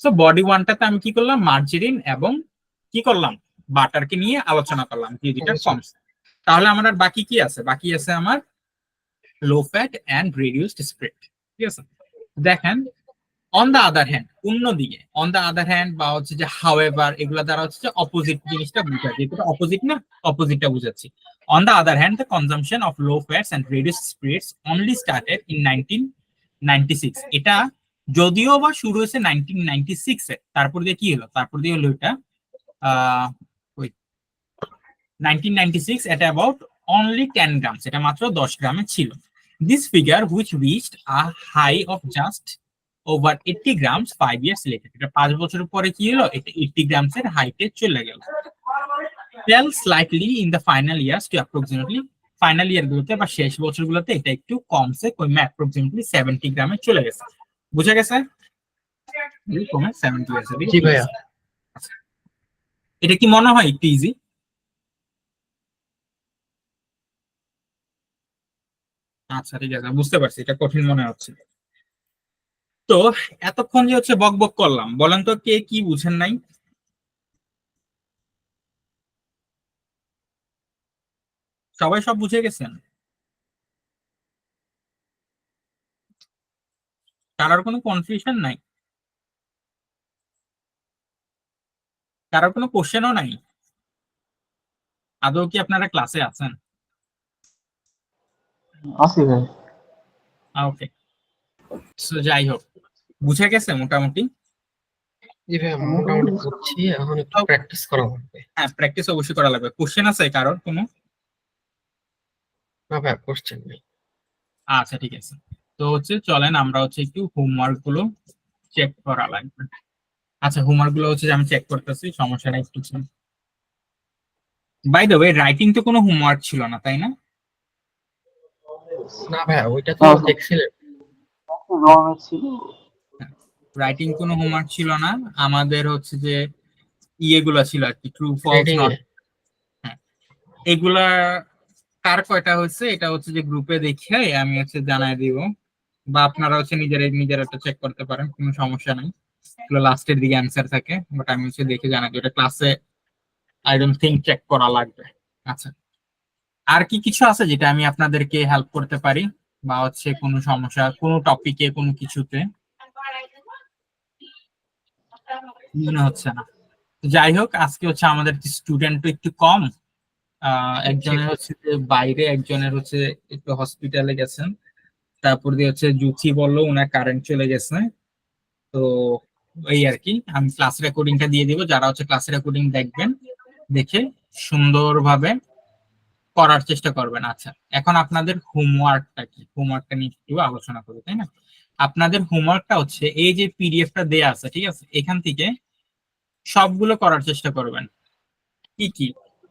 সো বডি ওয়ানটাতে আমি কি করলাম, মার্জারিন এবং কি করলাম, বাটারকে নিয়ে আলোচনা করলাম, যে দুইটা কমছে। তাহলে আমার আর বাকি কি আছে, বাকি আছে আমার low fat and reduced spread, ঠিক আছে। দেখেন অন দা আদার হ্যান্ড, অন্যদিকে অন দা আদার হ্যান্ড বা হচ্ছে যে হাউএভার, এগুলা দ্বারা হচ্ছে যে অপোজিট জিনিসটা বুঝায়, যেহেতু অপোজিট না, অপোজিটটা বুঝাচ্ছি। On the other hand, the consumption of low fats and reduced spreads only started in 1996। এটা যদিও বা শুরু হয়েছে 1996 এ, তারপর দিয়ে কি হলো, তারপর দিয়ে হলো এটা 1996 at about only 10 grams, এটা মাত্র 10 গ্রামে ছিল। This figure which reached a high of just over 80 grams 5 years later, এটা 5 বছর পরে কি হলো, এটা 80 গ্রামস এর হাইটে চলে গেল। Fell slightly in the final years to approximately, final year গুলোতে বা শেষ বছরগুলোতে এটা একটু কমছে, কমে অ্যাপ্রক্সিমেটলি 70 গ্রামে চলে গেছে। বুঝা গেছে? কমে 70 গেছে। জি ভাইয়া। এটা কি মনে হয় একটু ইজি? আচ্ছা ঠিক আছে, বুঝতে পারছি এটা কঠিন মনে হচ্ছে। তো এতক্ষণ যে হচ্ছে বক বক করলাম, বলেন তো কে কি বুঝেন নাই? সবাই সব বুঝে গেছেন? কারোর কোনো কনফিউশন নাই? কারোর কোনো কোশ্চেনও নাই? আদৌ কি আপনারা ক্লাসে আছেন? আসি ভাই। ওকে, যাই হোক, বুঝে গেছে মোটামুটি। জি ভাইয়া, মোটামুটি বুঝছি, এখন একটু প্র্যাকটিস করা লাগবে। হ্যাঁ, প্র্যাকটিস অবশ্যই করা লাগবে। কোশ্চেন আছে কারোর কোনো? না ভাইয়া, কোশ্চেন নেই। আচ্ছা ঠিক আছে, তো হচ্ছে চলেন আমরা হচ্ছে একটু হোমওয়ার্ক গুলো চেক করা লাগবে। আচ্ছা, হোমওয়ার্ক গুলো হচ্ছে যে আমি চেক করতেছি, সমস্যা নাই একটু। বাই দ্য ওয়ে, রাইটিং তো কোনো হোমওয়ার্ক ছিল না, তাই না? না ভাইয়া, ওইটা তো দেখছিলেন। রং ছিল। রাইটিং কোনো হোমওয়ার্ক ছিল না, আমাদের হচ্ছে যে ইয়েগুলো ছিল আর কি, ট্রু ফলস রিডিং নট। এ হ্যাঁ, এগুলা কার কয়টা হচ্ছে এটা হচ্ছে যে গ্রুপে দেখে আমি হচ্ছে জানাই দিব, বা আপনারা হচ্ছে নিজেরা একটা চেক করতে পারেন, কোনো সমস্যা নাই। এগুলো লাস্টের দিকে অ্যান্সার থাকে, বাট আমি হচ্ছে দেখে জানাই দিই, এটা ক্লাসে আই ডোন্ট থিঙ্ক চেক করা লাগবে। আচ্ছা, আর কি কিছু আছে যেটা আমি আপনাদেরকে হেল্প করতে পারি, বা হচ্ছে কোনো সমস্যা কোনো টপিকে কোনো কিছুতে? মনে হচ্ছে না। যাই হোক, আজকে হচ্ছে আমাদের স্টুডেন্ট একটু কম। একজনের হচ্ছে যে বাইরে, একজনের হচ্ছে একটু হসপিটালে গেছেন, তারপর দিয়ে হচ্ছে জুথি বললো ওনার কারেন্ট চলে গেছে। তো এই আর কি, আমি ক্লাস রেকর্ডিংটা দিয়ে দিব, যারা হচ্ছে ক্লাস রেকর্ডিং দেখবেন দেখে সুন্দরভাবে করার চেষ্টা করবেন। আচ্ছা, এখন আপনাদের হোমওয়ার্কটা কি, হোমওয়ার্কটা নিয়ে একটু আলোচনা করি, তাই না? আপনাদের হোমওয়ার্কটা হচ্ছে এই যে পিডিএফটা দেয়া আছে, ঠিক আছে, এখান থেকে সবগুলো করার চেষ্টা করবেন। কি কি?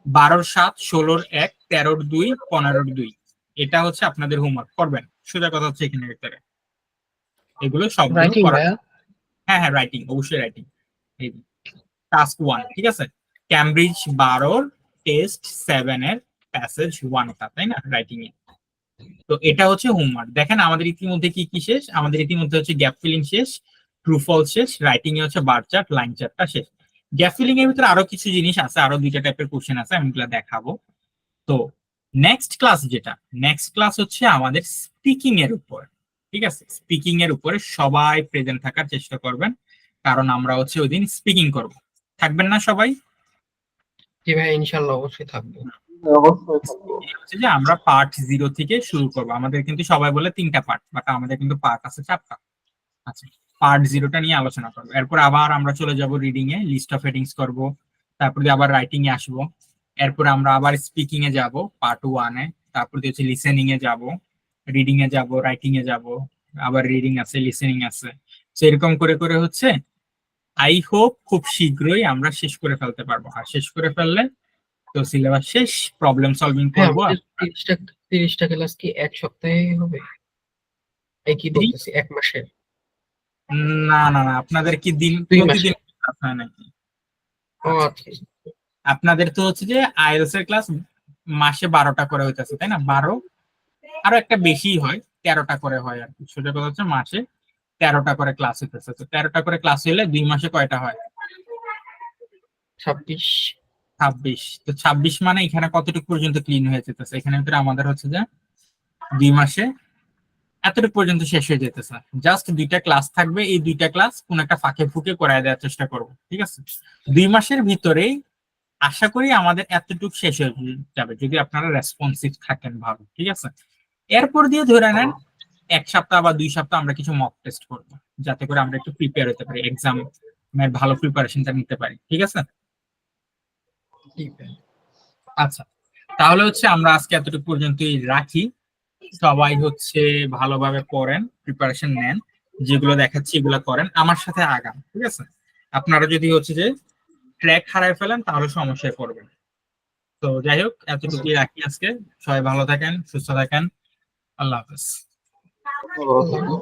12-7, 16-1, 13-2, 15-2, এটা হচ্ছে আপনাদের হোমওয়ার্ক করবেন। সোজা কথা হচ্ছে এখানে ভিতরে এগুলো সবগুলো রাইটিং করা। ভাইয়া। হ্যাঁ হ্যাঁ, রাইটিং, অবশ্যই রাইটিং। এই টাস্ক 1, ঠিক আছে, ক্যামব্রিজ 12 টেস্ট 7 এর প্যাসেজ 1টা, তাই না, রাইটিং এ। তো এটা হচ্ছে হোমওয়ার্ক। দেখেন আমাদের ইতিমধ্যে কি কি শেষ, আমাদের ইতিমধ্যে হচ্ছে গ্যাপ ফিলিং শেষ, ট্রু ফলস শেষ, রাইটিং এ হচ্ছে বার চার্ট, লাইন চার্টটা শেষ। গ্যাপ ফিলিং এর ভিতরে আরো কিছু জিনিস আছে, আরো 2টা টাইপের কোশ্চেন আছে, আমি এগুলো দেখাবো। তো নেক্সট ক্লাস যেটা, নেক্সট ক্লাস হচ্ছে আমাদের স্পিকিং এর উপর, ঠিক আছে? স্পিকিং এর উপরে সবাই প্রেজেন্ট থাকার চেষ্টা করবেন, কারণ আমরা হচ্ছে ওই দিন স্পিকিং করব। থাকবেন না সবাই? জি ভাইয়া, ইনশাল্লাহ অবশ্যই থাকবো। অবশ্যই থাকবো। হচ্ছে যে আমরা পার্ট 0 থেকে শুরু করব। আমাদের কিন্তু সবাই বলে 3টা পার্ট, বাট আমাদের কিন্তু পার্ট আছে 4টা। আচ্ছা, পার্ট 0টা নিয়ে আলোচনা করবো, এরপর আবার আমরা চলে যাব রিডিং এ, লিস্ট অফ হেডিংস করব, তারপর দিয়ে আবার রাইটিং এ আসবো, এরপর আমরা আবার স্পিকিং এ যাব পার্ট 1 এ, তারপর দিয়ে হচ্ছে লিসেনিং এ যাব, রিডিং এ যাব, রাইটিং এ যাব, আবার রিডিং আছে, লিসেনিং আছে। তো এরকম করে করে হচ্ছে আই হোপ খুব শীঘ্রই আমরা শেষ করে ফেলতে পারবো। আর শেষ করে ফেললে তো সিলেবাস শেষ, প্রবলেম সলভিং হ্যাঁ, করবো। আমাদের 30টা ক্লাস কি এক সপ্তাহে হবে? এই কি বলতেছি, এক মাসে? না না না, আপনাদের কি দিন 2 মাসে? প্রতিদিন ক্লাস হয় নাকি? ও আচ্ছা। আপনাদের তো হচ্ছে যে আইএলটিএস এর ক্লাস মাসে 12টা করে হইতেছে, তাই না? 12, আরো একটা বেশি হয়, 13টা করে হয় আর কি। সোজা কথা হচ্ছে মাসে 13টা করে ক্লাস হইতেছে। তো 13টা করে ক্লাস হইলে 2 মাসে কয়টা হয়? 26। 26। তো 26 মানে এখানে কতটুকু পর্যন্ত ক্লিন হয়ে যেতেছে? এখানে ভিতরে আমাদের হচ্ছে যে 2 মাসে এতটুকু পর্যন্ত শেষ হয়ে যেতেছে। জাস্ট 2টা ক্লাস থাকবে, এই 2টা ক্লাস কোন একটা ফাঁকে ফুকে করায় দেওয়ার চেষ্টা করবো, ঠিক আছে? 2 মাসের ভিতরেই আশা করি আমাদের এতটুকু শেষ হয়ে যাবে, যদি আপনারা রেসপন্সিভ থাকেন ভালো, ঠিক আছে? এরপর দিয়ে ধরে নেন 1 সপ্তাহ বা 2 সপ্তাহ আমরা কিছু মক টেস্ট করবো, যাতে করে আমরা একটু প্রিপেয়ার হতে পারি, এক্সাম ভালো প্রিপারেশনটা নিতে পারি, ঠিক আছে? জি ভাইয়া। আচ্ছা, তাহলে হচ্ছে আমরা আজকে এতটুকু পর্যন্তই রাখি। সবাই হচ্ছে ভালোভাবে পড়েন, প্রিপারেশন নেন, যেগুলো দেখাচ্ছি এগুলো করেন, আমার সাথে আগান, ঠিক আছে? আপনারা যদি হচ্ছে যে ট্র্যাক হারায় ফেলেন তাহলে সমস্যায় পড়বেন। তো যাই হোক, এতটুকুই রাখি আজকে। সবাই ভালো থাকেন, সুস্থ থাকেন। আল্লাহ হাফেজ। ভালো থাকবেন।